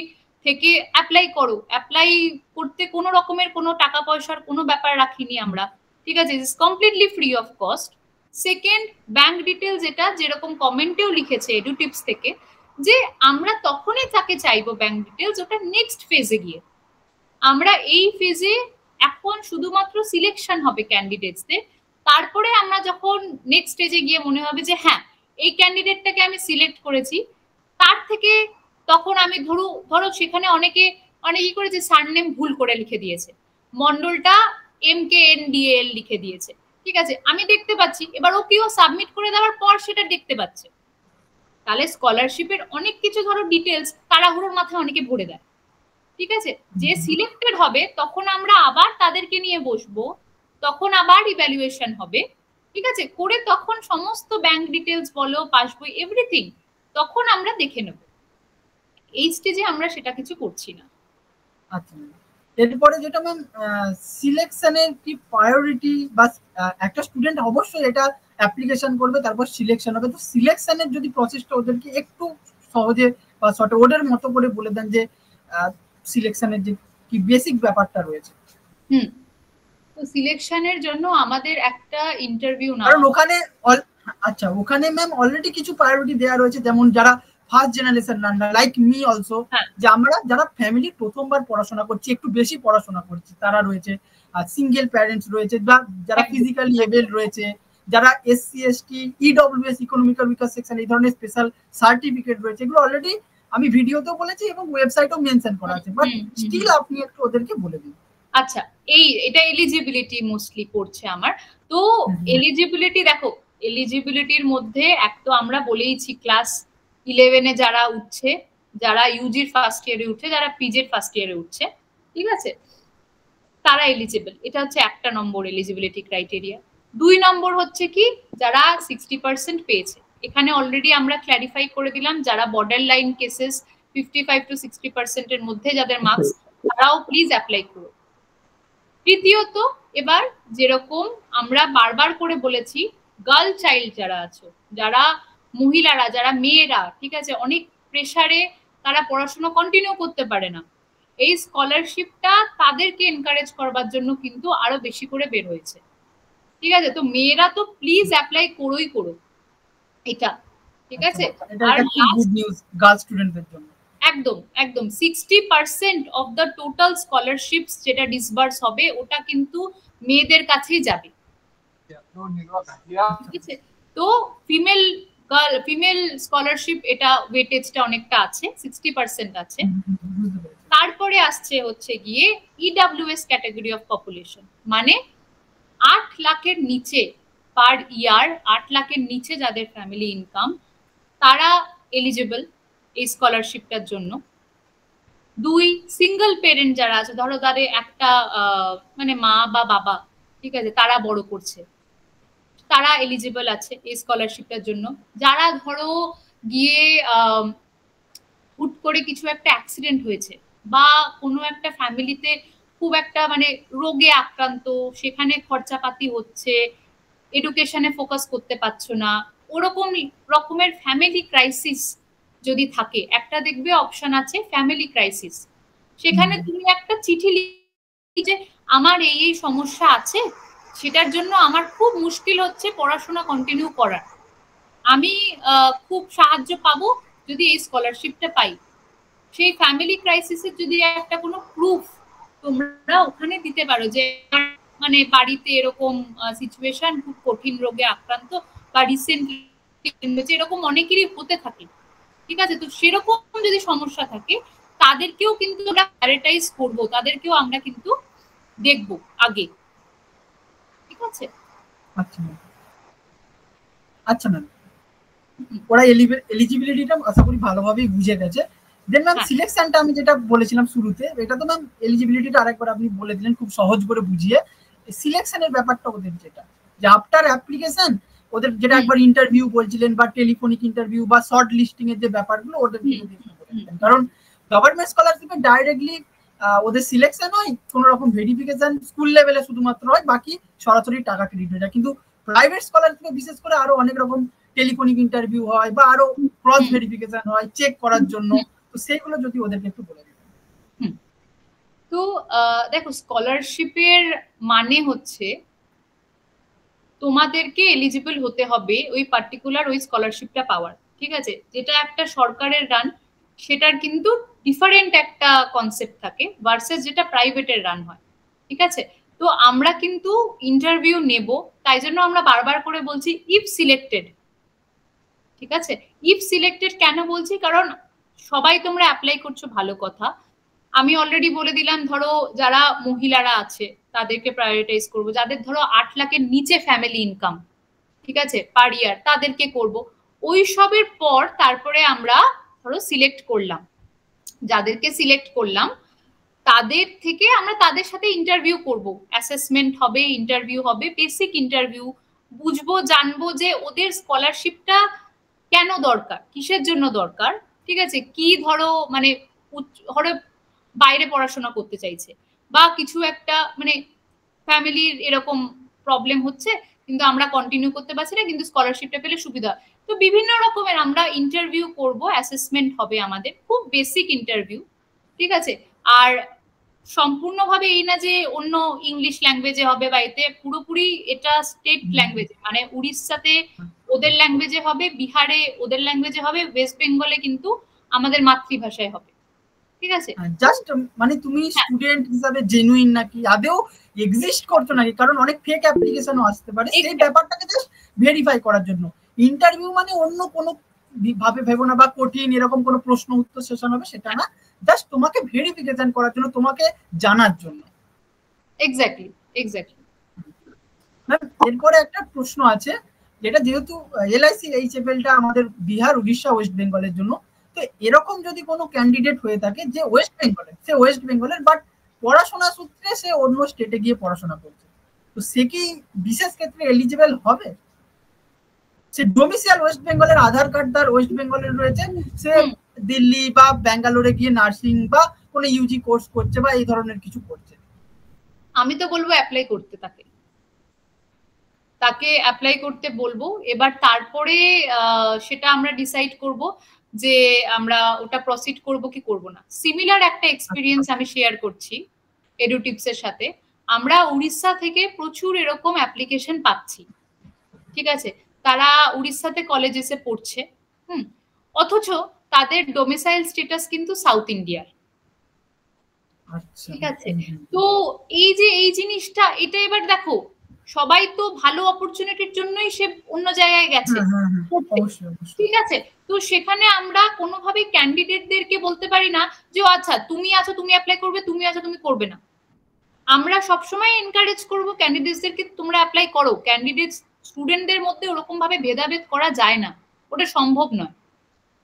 থেকে অ্যাপ্লাই করো, অ্যাপ্লাই করতে কোনো রকমের কোনো টাকা পয়সার কোনো ব্যাপার রাখিনি আমরা, ঠিক আছে, it's completely free of cost. Second, bank details, এটা যেরকম কমেন্টেও লিখেছে এডু টিপস থেকে, যে আমরা তখনই তাকে চাইবো ব্যাংক ডিটেলস, ওটা নেক্সট ফেজে গিয়ে। আমরা এই ফেজে এখন শুধুমাত্র সিলেকশন হবে ক্যান্ডিডেটসদের, তারপরে আমরা যখন নেক্সট স্টেজে গিয়ে মনে হবে যে হ্যাঁ এই ক্যান্ডিডেটটাকে আমি সিলেক্ট করেছি, তার থেকে তখন আমি ধরো সেখানে অনেকে কি করেছে, সারনেম ভুল করে লিখে দিয়েছে, মন্ডলটা MKNDAL লিখে দিয়েছে, ঠিক আছে, আমি দেখতে পাচ্ছি, এবার ও কেউ সাবমিট করে দেওয়ার পর সেটা দেখতে পাচ্ছে, তাহলে স্কলারশিপের অনেক কিছু ধরো ডিটেলস তাড়াহুড়োর মাথায় অনেকে ভরে দেয়, ঠিক আছে, যে সিলেক্টেড হবে তখন আমরা আবার তাদেরকে নিয়ে বসবো, তখন আবার ইভ্যালুয়েশন হবে, ঠিক আছে, করে তখন সমস্ত ব্যাংক ডিটেলস বলো, পাসবই, এভরিথিং তখন আমরা দেখে নেব। এই স্টেজে আমরা সেটা কিছু করছি না। আচ্ছা, এরপরে যেটা ম্যাম, সিলেকশনের কি প্রায়োরিটি, বা একটা স্টুডেন্ট অবশ্যই এটা অ্যাপ্লিকেশন করবে, তারপর সিলেকশন হবে, তো সিলেকশনের যদি প্রসেসটা ওদেরকে একটু সহজে বা শর্টে ওদের মতো করে বলে দেন যে সিলেকশনের যে কি বেসিক ব্যাপারটা রয়েছে। তো সিলেকশনের জন্য আমাদের একটা ইন্টারভিউ না, কারণ ওখানে আচ্ছা ওখানে ম্যাম অলরেডি কিছু প্রায়োরিটি দেওয়া রয়েছে, যেমন যারা first generation learner like me also, যে আমরা যারা ফ্যামিলি প্রথমবার পড়াশোনা করছি, একটু বেশি পড়াশোনা করছি, তারা রয়েছে, আর সিঙ্গেল প্যারেন্টস রয়েছে, বা যারা ফিজিক্যালি এবেল রয়েছে, যারা SC ST EWS economical weaker section, এই ধরনের স্পেশাল সার্টিফিকেট রয়েছে, এগুলো অলরেডি আমি ভিডিওতেও বলেছি এবং ওয়েবসাইটেও মেনশন করা আছে, বাট স্টিল আপনি একটু ওদেরকে বলে দিন। আচ্ছা, এটা এলিজিবিলিটি মোস্টলি পড়ছে আমার, তো এলিজিবিলিটি দেখো, এলিজিবিলিটির মধ্যে এক তো আমরা বলেইছি ক্লাস 11-এ যারা উঠছে, যারা ইউজির ফার্স্ট ইয়ারে উঠছে, যারা পিজির ফার্স্ট ইয়ারে উঠছে, ঠিক আছে, তারা এলিজিবল, এটা হচ্ছে 1 নম্বর এলিজিবিলিটি ক্রাইটেরিয়া। 2 নম্বর হচ্ছে কি, যারা 60% পেয়েছে, এখানে অলরেডি আমরা ক্ল্যারিফাই করে দিলাম, যারা বর্ডার লাইন কেসেস 55 to 60% এর মধ্যে যাদের মার্কস, তারাও প্লিজ অ্যাপ্লাই করো। তৃতীয়ত, এবার যেরকম আমরা বারবার করে বলেছি, গার্ল চাইল্ড যারা আছো, যারা মহিলারা, যারা মেয়েরা, ঠিক আছে, অনেক প্রেসারে তারা পড়াশোনা কন্টিনিউ করতে পারে না, এই স্কলারশিপটা তাদেরকে এনকারেজ করবার জন্য কিন্তু আরো বেশি করে বের হয়েছে, ঠিক আছে, তো মেয়েরা তো প্লিজ অ্যাপ্লাই করোই করো এটা, ঠিক আছে, আর গুড নিউজ গার্ল স্টুডেন্টদের জন্য, একদম 60% অফ দ্য টোটাল স্কলারশিপস যেটা ডিসবার্স হবে ওটা কিন্তু মেয়েদের কাছেই যাবে, ঠিক আছে, তো ফিমেল স্কলারশিপ এটা ওয়েটেজটা অনেকটা আছে, 60% আছে। তারপরে আসছে হচ্ছে গিয়ে EWS ক্যাটাগরি অফ পপুলেশন, মানে 8 লাখের নিচে পার ইয়ার, 8 লাখের নিচে যাদের ফ্যামিলি ইনকাম, তারা এলিজিবল এই স্কলারশিপটার জন্য। 2, সিঙ্গেল পেরেন্ট যারা আছে, ধরো তাদের একটা মানে মা বা বাবা, ঠিক আছে, তারা বড় করছে, তারা এলিজিবল আছে এই স্কলারশিপটার জন্য। যারা ধরো গিয়ে হুট করে কিছু একটা অ্যাক্সিডেন্ট হয়েছে, বা কোনো একটা ফ্যামিলিতে খুব একটা মানে রোগে আক্রান্ত, সেখানে খরচাপাতি হচ্ছে, এডুকেশনে ফোকাস করতে পারছো না, ওরকম রকমের ফ্যামিলি ক্রাইসিস যদি থাকে, একটা দেখবে অপশন আছে ফ্যামিলি ক্রাইসিস, সেখানে তুমি একটা চিঠি লিখে যে আমার এই সমস্যা আছে, সেটার জন্য আমার খুব মুশকিল হচ্ছে পড়াশোনা কন্টিনিউ করার, আমি খুব সাহায্য পাবো যদি এই স্কলারশিপটা পাই, সেই ফ্যামিলি ক্রাইসিসের যদি একটা কোনো প্রুফ তোমরা ওখানে দিতে পারো, যে মানে বাড়িতে এরকম সিচুয়েশন, খুব কঠিন রোগে আক্রান্ত, বা রিসেন্টলি এরকম অনেকেরই হতে থাকে, ঠিক আছে, তো সেরকম যদি সমস্যা থাকে তাদেরকেও কিন্তু আমরা প্রায়োরিটাইজ করবো, তাদেরকেও আমরা কিন্তু দেখবো আগে, ঠিক আছে? আচ্ছা আচ্ছা ম্যাম, ওরা এলিজিবিলিটিটা আশা করি ভালোভাবেই বুঝে গেছে। দেন ম্যাম সিলেকশনটা আমি যেটা বলেছিলাম শুরুতে, এটা তো ম্যাম এলিজিবিলিটিটা আরেকবার আপনি বলে দিলেন খুব সহজ করে বুঝিয়ে। সিলেকশনের ব্যাপারটা ওদের যেটা, যে আফটার অ্যাপ্লিকেশন ওদের যেটা একবার ইন্টারভিউ বলছিলেন বা টেলিফোনিক ইন্টারভিউ বা শর্ট লিস্টিং এর যে ব্যাপারগুলো ওদের, কারণ গভর্নমেন্ট স্কলারশিপে ডাইরেক্টলি ওদের সিলেকশন হয়, কোন রকম ভেরিফিকেশন স্কুল লেভেলে শুধুমাত্র হয়, বাকি সরাসরি টাকা ক্রেডিট হয়ে যায়। কিন্তু প্রাইভেট স্কলারশিপে বিশেষ করে আরো অনেক রকম টেলিফোনিক ইন্টারভিউ হয় বা আরো ক্রস ভেরিফিকেশন হয় চেক করার জন্য, তো সেগুলো যদি ওদেরকে একটু বলে দিতেন। তো দেখো, স্কলারশিপের মানে হচ্ছে তোমাদেরকে এলিজিবল হতে হবে ওই পার্টিকুলার ওই স্কলারশিপটা পাওয়ার, ঠিক আছে? যেটা একটা সরকারের রান, সেটার কিন্তু ডিফারেন্ট একটা কনসেপ্ট থাকে ভার্সেস যেটা প্রাইভেটের রান হয়, ঠিক আছে? তো আমরা কিন্তু ইন্টারভিউ নেব, তাই জন্য আমরা বারবার করে বলছি ইফ সিলেক্টেড, ঠিক আছে? ইফ সিলেক্টেড কেন বলছি, কারণ সবাই তোমরা অ্যাপ্লাই করছো, ভালো কথা। আমি অলরেডি বলে দিলাম, ধরো যারা মহিলারা আছে তাদেরকে প্রায়োরিটাইজ করব, যাদের ধরো 8 লাখের নিচে ফ্যামিলি ইনকাম, ঠিক আছে, পার ইয়ার, তাদেরকে করব। ওই সবের পর তারপরে আমরা ধরো সিলেক্ট করলাম, যাদেরকে সিলেক্ট করলাম তাদের থেকে আমরা তাদের সাথে ইন্টারভিউ করব, অ্যাসেসমেন্ট হবে, ইন্টারভিউ হবে, বেসিক ইন্টারভিউ, বুঝবো জানবো যে ওদের স্কলারশিপটা কেন দরকার, কিসের জন্য দরকার, ঠিক আছে? কি ধরো মানে ধরো বাইরে পড়াশোনা করতে চাইছে বা কিছু একটা মানে ফ্যামিলির এরকম প্রবলেম হচ্ছে, কিন্তু আমরা কন্টিনিউ করতে পারছি না, কিন্তু স্কলারশিপটা পেলে সুবিধা। তো বিভিন্ন রকমের আমরা ইন্টারভিউ করব, অ্যাসেসমেন্ট হবে আমাদের, খুব বেসিক ইন্টারভিউ, ঠিক আছে? আর সম্পূর্ণভাবে এই না যে অন্য ইংলিশ ল্যাঙ্গুয়েজে হবে বা এতে, পুরোপুরি এটা স্টেট ল্যাঙ্গুয়েজে, মানে উড়িষ্যাতে ওদের ল্যাঙ্গুয়েজে হবে, বিহারে ওদের ল্যাঙ্গুয়েজে হবে, ওয়েস্ট বেঙ্গলে কিন্তু আমাদের মাতৃভাষায় হবে, ঠিক আছে? জাস্ট মানে তুমি স্টুডেন্ট হিসাবে জেনুইন নাকি, আদেও এক্সিস্ট করছো নাকি, কারণ অনেক ফেক অ্যাপ্লিকেশনও আসতে পারে, সেই ব্যাপারটাকে জাস্ট ভেরিফাই করার জন্য। ইন্টারভিউ মানে অন্য কোনো ভাবে ভেবো না বা কঠিন এরকম কোনো প্রশ্ন উত্তর সেশন হবে সেটা না, জাস্ট তোমাকে ভেরিফিকেশন করার জন্য, তোমাকে জানার জন্য। Exactly exactly. ম্যাম এরপরে একটা প্রশ্ন আছে, যেটা যেহেতু এলআইসি এইচএফএলটা আমাদের বিহার, উড়িষ্যা, ওয়েস্ট বেঙ্গলের জন্য, তো এরকম যদি কোনো ক্যান্ডিডেট হয়ে থাকে যে ওয়েস্ট বেঙ্গলের বাট পড়াশোনা সূত্রে সে অন্য স্টেটে গিয়ে পড়াশোনা করছে, তো সে কি বিশেষ ক্ষেত্রে এলিজিবল হবে? সে ডোমিসাইল ওয়েস্ট বেঙ্গলের, আধার কার্ড তার ওয়েস্ট বেঙ্গলের রয়েছে, সে দিল্লি বা ব্যাঙ্গালোরে গিয়ে নার্সিং বা কোনো ইউজি কোর্স করছে বা এই ধরনের কিছু করছে, আমি তো বলবো অ্যাপ্লাই করতে, তাকে অ্যাপ্লাই করতে বলবো। এবার তারপরে সেটা আমরা ডিসাইড করব যে আমরা ওটা প্রসিড করব কি করব না। সিমিলার একটা এক্সপিরিয়েন্স আমি শেয়ার করছি এডুটিপস এর সাথে। আমরা উড়িষ্যা থেকে প্রচুর এরকম অ্যাপ্লিকেশন পাচ্ছি, ঠিক আছে? তারা উড়িষ্যাতে কলেজেসে পড়ছে, অথচ তাদের ডোমিসাইল স্ট্যাটাস কিন্তু সাউথ ইন্ডিয়ার, ঠিক আছে? তো এই যে এই জিনিসটা, এটা এবার দেখো, সবাই তো ভালো অপরচুনিটির জন্যই সে অন্য জায়গায় গেছে, ঠিক আছে? তো সেখানে আমরা কোনোভাবে ক্যান্ডিডেটদেরকে বলতে পারি না যে আচ্ছা তুমি আছো তুমি অ্যাপ্লাই করবে, তুমি আছো তুমি করবে না। আমরা সবসময় এনকারেজ করবো ক্যান্ডিডেটসদেরকে তোমরা অ্যাপ্লাই করো। ক্যান্ডিডেট স্টুডেন্টদের মধ্যে ওরকম ভাবে ভেদাভেদ করা যায় না, ওটা সম্ভব নয়।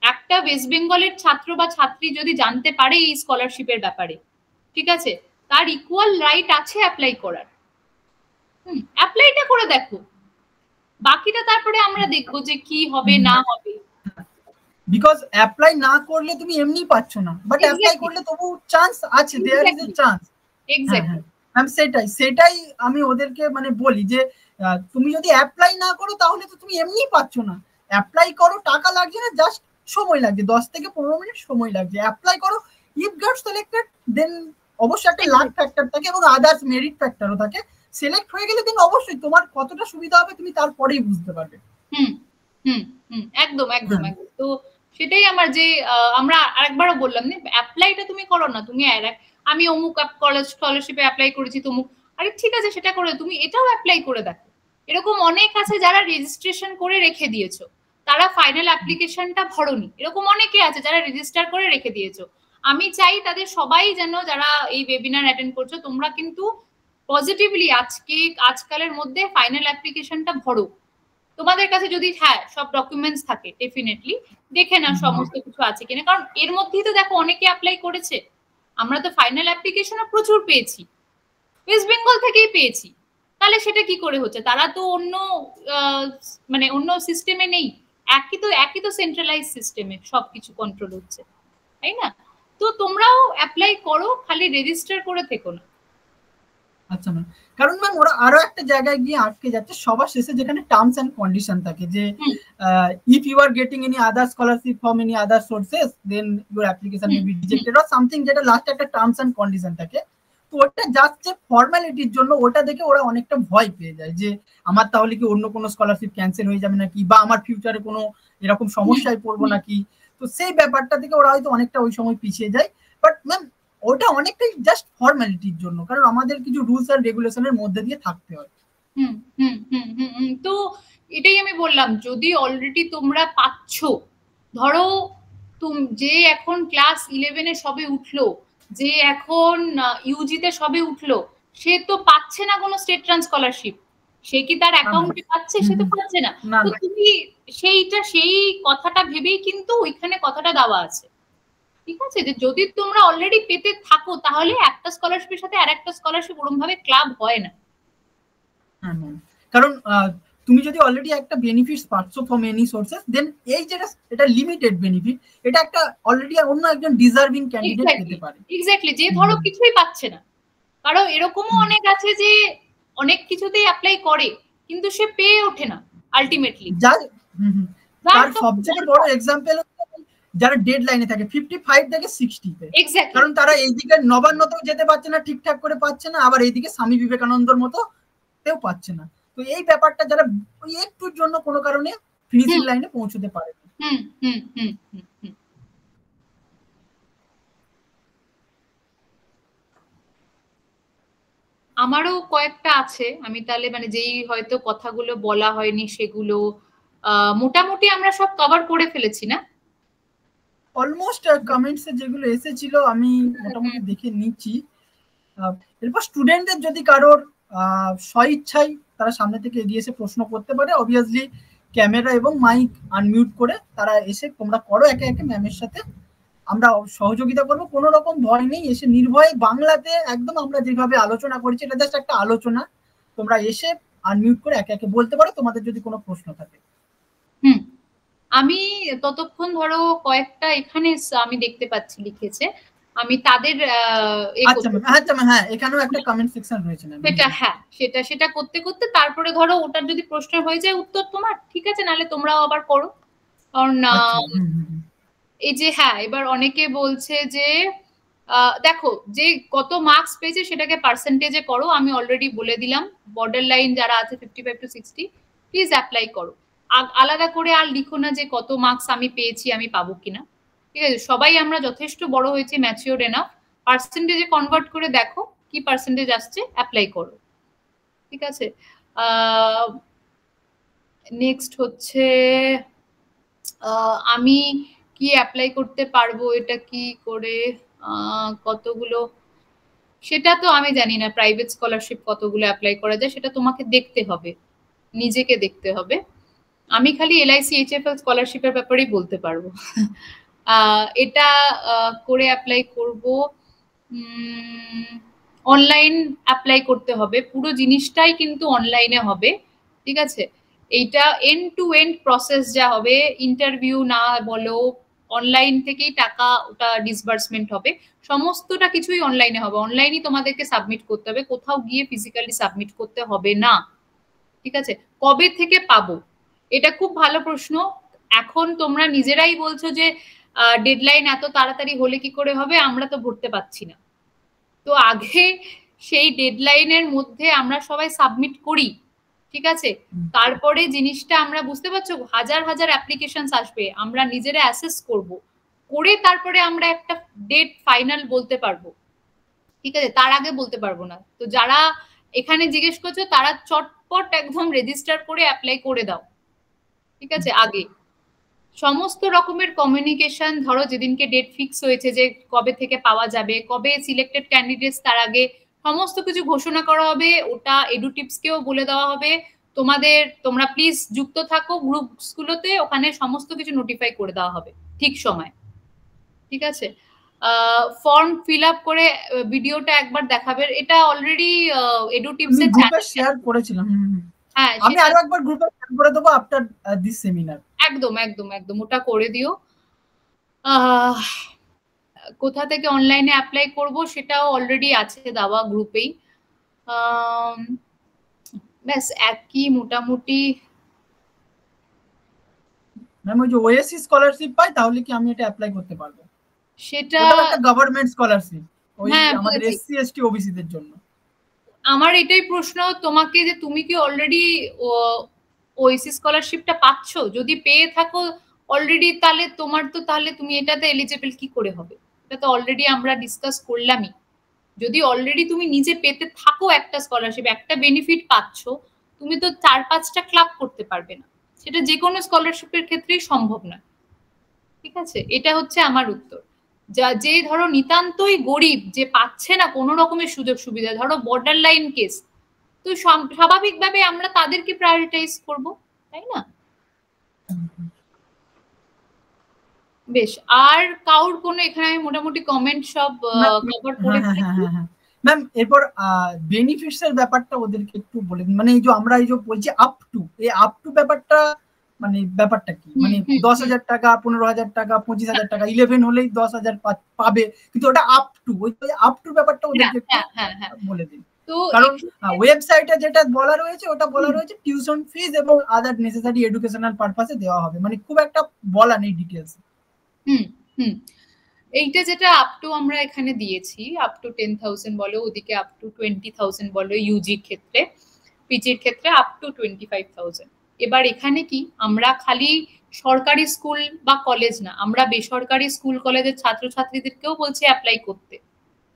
একটা ওয়েস্ট বেঙ্গলের ছাত্র বা ছাত্রী যদি জানতে পারে এই স্কলারশিপের ব্যাপারে, ঠিক আছে, তার ইকুয়াল রাইট আছে অ্যাপ্লাই করার। অ্যাপ্লাইটা করে দেখো, বাকিটা তারপরে আমরা দেখবো যে কি হবে না হবে। বিকজ অ্যাপ্লাই না করলে তুমি এমনি পাচ্ছ না, বাট অ্যাপ্লাই করলে তবু চান্স আছে, there is a chance. Exactly ma'am সেটাই আমি ওদেরকে মানে বলি যে তুমি যদি অ্যাপ্লাই না করো তাহলে তো তুমি এমনি পাচ্ছ না। অ্যাপ্লাই করো, টাকা লাগছে না, জাস্ট সময় লাগছে, 10 থেকে 15 মিনিট সময় লাগছে। অ্যাপ্লাই করো, ইফ গেট সিলেক্টেড দেন অবশ্যই একটা লাক ফ্যাক্টর থাকে এবং আদার্স মেরিট ফ্যাক্টরও থাকে। সিলেক্ট হয়ে গেলে দেন অবশ্যই তোমার কতটা সুবিধা হবে তুমি তারপরেই বুঝতে পারবে। একদম একদম একদম। তো সেটাই আমার যে আমরা আরেকবারও বললাম না, অ্যাপ্লাইটা তুমি করো না, তুমি আমি অমুক কলেজ স্কলারশিপে অ্যাপ্লাই করেছি তমুক, আরে ঠিক আছে সেটা করে তুমি এটাও অ্যাপ্লাই করে দেখো। এরকম অনেক আছে যারা রেজিস্ট্রেশন করে রেখে দিয়েছো, তারা ফাইনাল অ্যাপ্লিকেশনটা ভরোনি, এরকম অনেকে আছে যারা রেজিস্টার করে রেখে দিয়েছো। আমি চাই তাদের সবাই যেন, যারা এই ওয়েবিনার অ্যাটেন্ড করছো, তোমরা কিন্তু পজিটিভলি আজকালের মধ্যে ফাইনাল অ্যাপ্লিকেশনটা ভরো। তোমাদের কাছে যদি হ্যাঁ সব ডকুমেন্টস থাকে ডেফিনেটলি দেখে না সমস্ত কিছু আছে কিনা, কারণ এর মধ্যেই তো দেখো অনেকে অ্যাপ্লাই করেছে। আমরা তো ফাইনাল অ্যাপ্লিকেশনও প্রচুর পেয়েছি, ওয়েস্ট বেঙ্গল থেকেই পেয়েছি। তাহলে সেটা কি করে হচ্ছে? তারা তো অন্য মানে অন্য সিস্টেমে নেই, একই তো সেন্ট্রালাইজ সিস্টেমে সবকিছু কন্ট্রোল হচ্ছে, তাই না? তো তোমরাও অ্যাপ্লাই করো, খালি রেজিস্টার করে থেকো না। আচ্ছা ম্যাম, কারণ ম্যাম ওরা আরো একটা জায়গায় গিয়ে আটকে যাচ্ছে সবার শেষে, যেখানে টার্মস এন্ড কন্ডিশন থাকে যে if you are getting any other scholarship from any other sources then your application may be rejected or something, যেটা লাস্টে একটা টার্মস এন্ড কন্ডিশন থাকে। তো ওটা যাচ্ছে ফর্মালিটির জন্য, ওটা দেখে ওরা অনেকটা ভয় পেয়ে যায় যে আমার তাহলে কি অন্য কোনো স্কলারশিপ ক্যান্সেল হয়ে যাবে নাকি, বা আমার ফিউচারে কোনো এরকম সমস্যায় পড়বো নাকি। তো সেই ব্যাপারটা থেকে ওরা হয়তো অনেকটা ওই সময় পিছিয়ে যায়। বাট ম্যাম ওটা অনেকটাই জাস্ট ফর্মালিটির জন্য, কারণ আমাদের কিছু রুলস এন্ড রেগুলেশনের মধ্যে দিয়ে থাকতে হয়। তো এটাই আমি বললাম, যদি অলরেডি তোমরা পাচ্ছ, ধরো যে এখন ক্লাস 11-এ সবে উঠলো, যে এখন ইউজিতে সবে উঠলো, সে তো পাচ্ছে না কোনো স্টেট ট্রান্স স্কলারশিপ। সে কি তার অ্যাকাউন্টে পাচ্ছে? সে তো পাচ্ছে না। তো তুমি সেই কথাটা ভেবেই কিন্তু ওইখানে কথাটা দেওয়া আছে, ঠিক আছে, যে যদি তোমরা অলরেডি পেতে থাকো তাহলে একটা স্কলারশিপের সাথে আরেকটা স্কলারশিপ ওরকম ভাবে ক্লাব হয় না। কারণ তুমি যদি অলরেডি একটা বেনিফিটস পাচ্ছ ফ্রম এনি সোর্সেস, দেন এই যেটা এটা লিমিটেড বেনিফিট, এটা একটা অলরেডি অন্য একজন ডিজার্ভিং ক্যান্ডিডেট পেতে পারে। এক্স্যাক্টলি, যে ধরো কিছুই পাচ্ছে না, কারণ এরকমও অনেক আছে যে অনেক কিছুতেই অ্যাপ্লাই করে কিন্তু সে পেয়ে ওঠে না আলটিমেটলি। তার সবচেয়ে বড় এক্সাম্পল যারা ডেডলাইনে থাকে 55 থেকে 60 তে, কারণ তারা এইদিকে নবান্নতেও যেতে পারছে না, ঠিকঠাক করে পাচ্ছে না, আবার এইদিকে স্বামী বিবেকানন্দর মতো তেও পাচ্ছে না। তো এই ব্যাপারটা যারা ওই একটুর জন্য কোনো কারণে ফিনিশিং লাইনে পৌঁছতে পারে। আমারও কয়েকটা আছে, আমি তাহলে মানে যেই হয়তো কথাগুলো বলা হয়নি সেগুলো মোটামুটি আমরা সব কভার করে ফেলেছি না? অলমোস্ট কমেন্টস যেগুলো এসেছিল আমি মোটামুটি দেখে নিচ্ছি। এরপর স্টুডেন্টদের যদি কারোর স্বইচ্ছায় তারা সামনে থেকে এগিয়ে এসে প্রশ্ন করতে পারে, অবভিয়াসলি ক্যামেরা এবং মাইক আনমিউট করে তারা এসে তোমরা করো একে একে ম্যামের সাথে, আমরা সহযোগিতা করবো, কোনো রকম ভয় নেই। এসে নির্ভয়ে বাংলাতে একদম আমরা যেভাবে আলোচনা করেছি, এটা জাস্ট একটা আলোচনা, তোমরা এসে আনমিউট করে একে একে বলতে পারো তোমাদের যদি কোনো প্রশ্ন থাকে। আমি ততক্ষণ ধরো কয়েকটা এখানে আমি দেখতে পাচ্ছি লিখেছে, আমি তাদের হ্যাঁ এখানেও একটা কমেন্ট সেকশন রয়েছে না, সেটা করতে করতে তারপরে ধরো ওটার যদি প্রশ্ন হয়ে যায় উত্তর তোমার ঠিক আছে, নাহলে তোমরাও আবার করো। কারণ এই যে এবার অনেকে বলছে যে দেখো যে কত মার্কস পেয়েছে সেটাকে পার্সেন্টেজে করো, আমি অলরেডি বলে দিলাম। বর্ডার লাইন যারা আছে 55 to 60 প্লিজ অ্যাপ্লাই করো, আলাদা করে আর লিখো না যে কত মার্কস আমি পেয়েছি, আমি পাবো কিনা, ঠিক আছে? সবাই আমরা যথেষ্ট বড় হয়েছে, ম্যাচিওর এনাফ, পার্সেন্টেজে কনভার্ট করে দেখো কি পার্সেন্টেজ আসছে, অ্যাপ্লাই করো, ঠিক আছে? নেক্সট হচ্ছে আমি কি অ্যাপ্লাই করতে পারবো, এটা কি করে কতগুলো, সেটা তো আমি জানি না প্রাইভেট স্কলারশিপ কতগুলো অ্যাপ্লাই করা যায়, সেটা তোমাকে দেখতে হবে, নিজেকে দেখতে হবে। আমি খালি এলআইসি এইচএফএল স্কলারশিপের ব্যাপারেই বলতে পারবো। এটা করে অ্যাপ্লাই করব, অনলাইন অ্যাপ্লাই করতে হবে, পুরো জিনিসটাই কিন্তু অনলাইনে হবে, ঠিক আছে? এইটা এন্ড টু এন্ড প্রসেস যা হবে, ইন্টারভিউ না বলো, অনলাইন থেকেই টাকা ওটা ডিসবার্সমেন্ট হবে, সমস্তটা কিছুই অনলাইনে হবে, অনলাইনই তোমাদেরকে সাবমিট করতে হবে, কোথাও গিয়ে ফিজিক্যালি সাবমিট করতে হবে না, ঠিক আছে? কবে থেকে পাবো, এটা খুব ভালো প্রশ্ন। এখন তোমরা নিজেরাই বলছো যে ডেডলাইন এত তাড়াতাড়ি হলে কি করে হবে, আমরা তো ভরতে পারছি না। তো আগে সেই ডেডলাইনের মধ্যে আমরা সবাই সাবমিট করি, ঠিক আছে? তারপরে জিনিসটা আমরা বুঝতে পারছো, হাজার হাজার অ্যাপ্লিকেশন আসবে, আমরা নিজেরা অ্যাসেস করব, করে তারপরে আমরা একটা ডেট ফাইনাল বলতে পারবো, ঠিক আছে? তার আগে বলতে পারবো না। তো যারা এখানে জিজ্ঞেস করছো তারা চটপট একদম রেজিস্টার করে অ্যাপ্লাই করে দাও, ঠিক আছে? আগে সমস্ত রকমের কমিউনিকেশন, ধরো যেদিনকে ডেট ফিক্স হয়েছে যে কবে থেকে পাওয়া যাবে, কবে সিলেক্টেড ক্যান্ডিডেটস তার আগে সমস্ত কিছু ঘোষণা করা হবে, ওটা এডুটিপসকেও বলে দেওয়া হবে তোমরা প্লিজ যুক্ত থাকো গ্রুপসগুলোতে, ওখানে সমস্ত কিছু নোটিফাই করে দেওয়া হবে ঠিক সময়। ঠিক আছে, ফর্ম ফিল আপ করে ভিডিওটা একবার দেখাবে, এটা অলরেডি এডুটিপসে গ্রুপে শেয়ার করেছিলাম। হ্যাঁ, আমি আরো একবার গ্রুপে শেয়ার করে দেবো আফটার দিস সেমিনার। একদম একদম একদম ওটা করে দিও। কোথা থেকে অনলাইনে অ্যাপ্লাই করব সেটাও অলরেডি আছে দেওয়া গ্রুপেই। ব্যাস একই মোটামুটি। ম্যাম ওই যে ওএসসি স্কলারশিপ পাই, তাহলে কি আমি এটা অ্যাপ্লাই করতে পারবো? সেটা একটা গভর্নমেন্ট স্কলারশিপ, ওই আমাদের এসসি এসটি ওবিসি দের জন্য। আমার এটাই প্রশ্ন তোমাকে, যে তুমি কি অলরেডি ওএসসি স্কলারশিপটা পাচ্ছ? যদি পেয়ে থাকো অলরেডি, তাহলে তাহলে তুমি এটাতে এলিজিবল কি করে হবে? এটা তো অলরেডি আমরা ডিসকাস করলামই। যদি অলরেডি তুমি নিজে পেতে থাকো একটা স্কলারশিপ, একটা বেনিফিট পাচ্ছ, তুমি তো 4-5টা ক্লাব করতে পারবে না, সেটা যে কোনো স্কলারশিপের ক্ষেত্রেই সম্ভব না। ঠিক আছে, এটা হচ্ছে আমার উত্তর। যে ধরো নিতান্তই গরিব, যে পাচ্ছে না কোনো রকমের সুযোগ সুবিধা, ধরো বর্ডার লাইন কেস, তো স্বাভাবিকভাবে আমরা তাদেরকে প্রায়োরিটাইজ করব, তাই না? বেশ, আর কাউর কোনো এখানে আমি মোটামুটি কমেন্ট সব কভার করে ফেলেছি। ম্যাম এরপর বেনিফিটস এর ব্যাপারটা ওদেরকে একটু বলে দিন, মানে এই যে আমরা এই যে বলছি আপ টু ব্যাপারটা, মানে ব্যাপারটা কি, মানে 10,000 টাকা, 15,000 টাকা, 25,000 টাকা, 11 হলেই 10,000 পাবে, কিন্তু ওটা আপ টু ব্যাপারটা ওদেরকে বলে দিন। কারণ ওয়েবসাইটে যেটা বলা রয়েছে, ওটা বলা রয়েছে টিউশন ফিজ এবং আদার নেসেসারি এডুকেশনাল পারপাসে দেওয়া হবে, মানে খুব একটা বলা নেই ডিটেইলস। এইটা যেটা আপ টু আমরা এখানে দিয়েছি, আপ টু 10,000 বলো, ওদিকে আপ টু 20,000 বলো ইউজির ক্ষেত্রে, পিজির ক্ষেত্রে আপ টু 25,000। এবার এখানে কি আমরা খালি সরকারি স্কুল বা কলেজ না, আমরা বেসরকারি স্কুল কলেজের ছাত্রছাত্রীদেরকেও বলছি অ্যাপ্লাই করতে।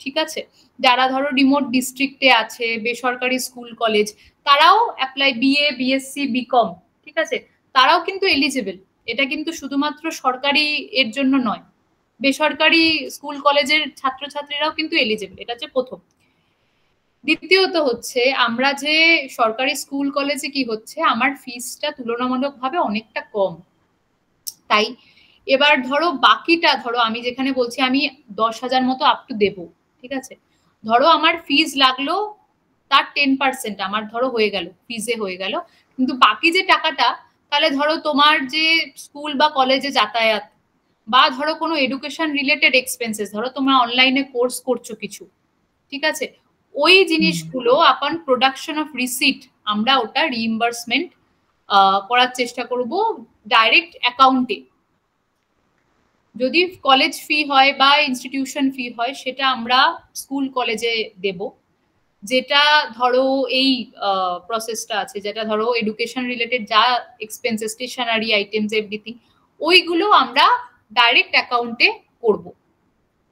ঠিক আছে, যারা ধরো রিমোট ডিস্ট্রিক্টে আছে, বেসরকারি স্কুল কলেজ, তারাও অ্যাপ্লাই, বিএ, বিএসসি, বিকম, ঠিক আছে, তারাও কিন্তু এলিজিবল। এটা কিন্তু শুধুমাত্র সরকারি এর জন্য নয়, বেসরকারি স্কুল কলেজের ছাত্রছাত্রীরাও কিন্তু এলিজিবল। এটা হচ্ছে প্রথম। দ্বিতীয়ত হচ্ছে, আমরা যে সরকারি স্কুল কলেজে কি হচ্ছে, আমার ফিসটা তুলনামূলকভাবে অনেকটা কম, তাই এবার ধরো বাকিটা, ধরো আমি যেখানে বলছি আমি 10,000 মতো আপ টু দেবো, ঠিক আছে, ধরো আমার ফিজ লাগলো তার 10% আমার ধরো হয়ে গেল, ফিজে হয়ে গেল, কিন্তু বাকি যে টাকাটা, তাহলে ধরো তোমার যে স্কুল বা কলেজে যাতায়াত, বা ধরো কোনো এডুকেশন রিলেটেড এক্সপেন্সেস, ধরো তোমরা অনলাইনে কোর্স করছো কিছু, ঠিক আছে, ওই জিনিসগুলো আপন প্রোডাকশন অফ রিসিট আমরা ওটা রিইম্বার্সমেন্ট করার চেষ্টা করব ডাইরেক্ট অ্যাকাউন্টে। যদি কলেজ ফি হয় বা ইনস্টিটিউশন ফি হয়, সেটা আমরা স্কুল কলেজে দেব। যেটা ধরো এই প্রসেসটা আছে, যেটা ধরো এডুকেশন রিলেটেড যা এক্সপেন্সেস, স্টেশনারি আইটেমস, এভরিথিং, ওইগুলো আমরা ডাইরেক্ট অ্যাকাউন্টে করব।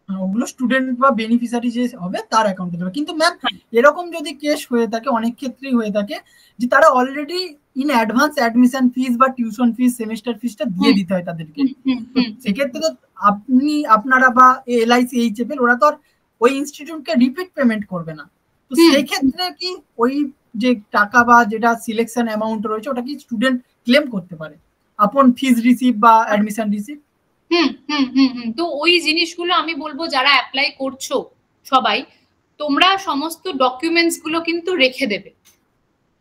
ওগুলো স্টুডেন্ট বা বেনিফিশিয়ারি যে হবে তার অ্যাকাউন্টে দেবে। কিন্তু ম্যাম এরকম যদি কেস হয়ে থাকে, অনেক ক্ষেত্রেই হয়ে থাকে, যে তারা already in advance admission fees বা টিউশন ফিস, সেমিস্টার ফিসটা দিয়ে দিতে হয় তাদেরকে। সেক্ষেত্রে তো আপনারা বা এলআইসি, এইচএফএল, ওরা তো ওই ইনস্টিটিউটকে রিপিট পেমেন্ট করবে না। তো সেই ক্ষেত্রে কি ওই যে টাকা বা যেটা সিলেকশন অ্যামাউন্ট রয়েছে, ওটা কি স্টুডেন্ট ক্লেম করতে পারে আপন ফিজ রিসিভ বা অ্যাডমিশন রিসিভ? তো ওই জিনিসগুলো আমি বলবো যারা অ্যাপ্লাই করছো সবাই, তোমরা সমস্ত ডকুমেন্টস গুলো কিন্তু রেখে দেবে,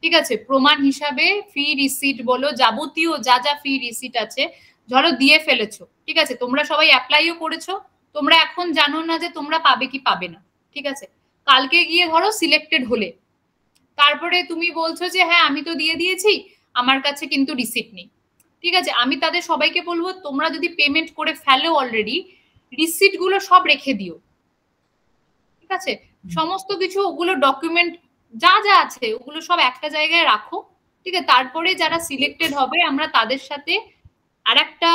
ঠিক আছে, প্রমাণ হিসাবে ফি রিসিট বলো, যাবতীয় যা যা ফি রিসিট আছে, ধরো দিয়ে ফেলেছো, ঠিক আছে, তোমরা সবাই অ্যাপ্লাইও করেছো, তোমরা এখন জানো না যে তোমরা পাবে কি পাবে না, ঠিক আছে, কালকে গিয়ে ধরো সিলেক্টেড হলে, তারপরে তুমি বলছো যে হ্যাঁ আমি তো দিয়ে দিয়েছি, আমার কাছে কিন্তু রিসিট নেই, ঠিক আছে, আমি তাদের সবাইকে বলবো তোমরা যদি পেমেন্ট করে ফেলো অলরেডি, রিসিট গুলো সব রেখে দিও, ঠিক আছে, সমস্ত কিছু ওগুলো ডকুমেন্ট যা যা আছে ওগুলো সব একটা জায়গায় রাখো, ঠিক আছে, তারপরে যারা সিলেক্টেড হবে আমরা তাদের সাথে আর একটা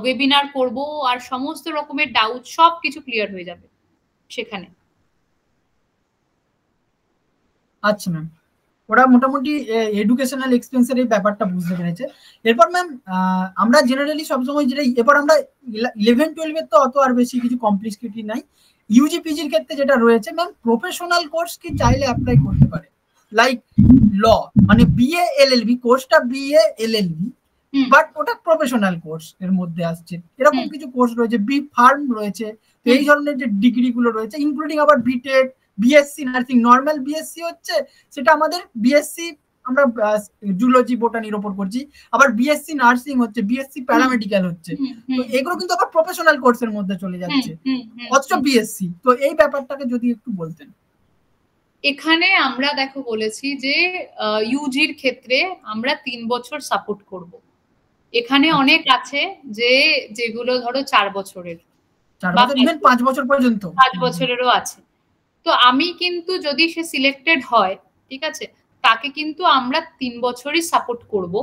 ওয়েবিনার করব, আর সমস্ত রকমের ডাউট সব কিছু ক্লিয়ার হয়ে যাবে সেখানে। আচ্ছা ম্যাম, ওরা মোটামুটি এডুকেশনাল এক্সপেন্সের এই ব্যাপারটা বুঝতে পেরেছে। এরপর ম্যাম আমরা জেনারেলি সবসময় যেটা, এরপর আমরা 11-12 এর তো অত আর বেশি কিছু কমপ্লিকেশন নাই। ইউজি পিজির ক্ষেত্রে যেটা রয়েছে ম্যাম, প্রফেশনাল কোর্স কি চাইলে অ্যাপ্লাই করতে পারে, লাইক ল, মানে বিএ এলএলবি কোর্সটা বিএ এলএলবি, বাট ওটা প্রফেশনাল কোর্স এর মধ্যে আসছে। এরকম কিছু কোর্স রয়েছে, বি ফার্ম রয়েছে, তো এই ধরনের যে ডিগ্রি গুলো রয়েছে, ইনক্লুডিং আবার BTech, BSc nursing, normal BSc হচ্ছে সেটা আমাদের বিএসসি আমরা জুলজি বোটানির উপর করছি, আবার বিএসসি নার্সিং হচ্ছে, বিএসসি প্যারামেডিক্যাল হচ্ছে, তো এগুলো কিন্তু আবার প্রফেশনাল কোর্সের মধ্যে চলে যাচ্ছে, অথচ বিএসসি। তো এই ব্যাপারটাকে যদি একটু বলতেন। এখানে আমরা দেখো বলেছি যে ইউজির ক্ষেত্রে আমরা 3 বছর সাপোর্ট করব। এখানে অনেক আছে যে যেগুলো ধরো 4 বছরের, 4 বছর, ইভেন 5 বছর পর্যন্ত, 5 বছরেরও আছে। তো আমি কিন্তু যদি সে সিলেক্টেড হয়, ঠিক আছে, তাকে কিন্তু আমরা 3 বছরই সাপোর্ট করব,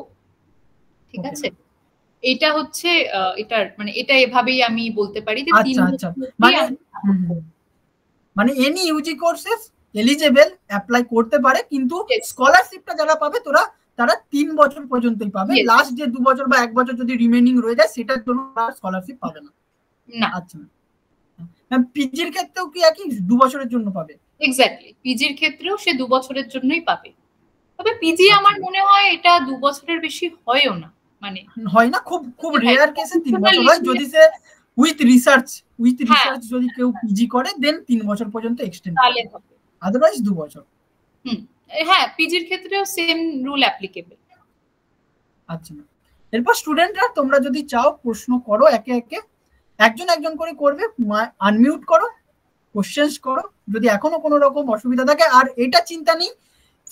ঠিক আছে। এটা হচ্ছে এটার মানে এটা এভাবেই আমি বলতে পারি যে 3 আচ্ছা, মানে any UG courses eligible apply করতে পারে, কিন্তু স্কলারশিপটা যারা পাবে তারা 3 বছর পর্যন্তই পাবে, লাস্ট যে 2 বছর বা 1 বছর যদি রিমেইনিং রয়ে যায় সেটার জন্য স্কলারশিপ পাবে না। আচ্ছা ম্যাম, পিজির ক্ষেত্রেও কি একই 2 বছরের জন্য পাবে? এক্স্যাক্টলি, পিজির ক্ষেত্রেও সে 2 বছরের জন্যই পাবে। তবে পিজি আমার মনে হয় এটা 2 বছরের বেশি হয়ও না, মানে হয় না, খুব রেয়ার কেসে 3 বছর হয়, যদি সে উইথ রিসার্চ যদি কেউ পিজি করে দেন 3 বছর পর্যন্ত এক্সটেন্ড তাহলে হবে, আদারওয়াইজ 2 বছর। হ্যাঁ, পিজির ক্ষেত্রেও সেম রুল অ্যাপ্লিকেবল। আচ্ছা, এরপর স্টুডেন্টরা তোমরা যদি চাও প্রশ্ন করো, একে একে একজন করে করবে, আনমিউট করো, কোশ্চেন্স করো যদি এখনো কোনো রকম অসুবিধা থাকে। আর এটা চিন্তা নেই,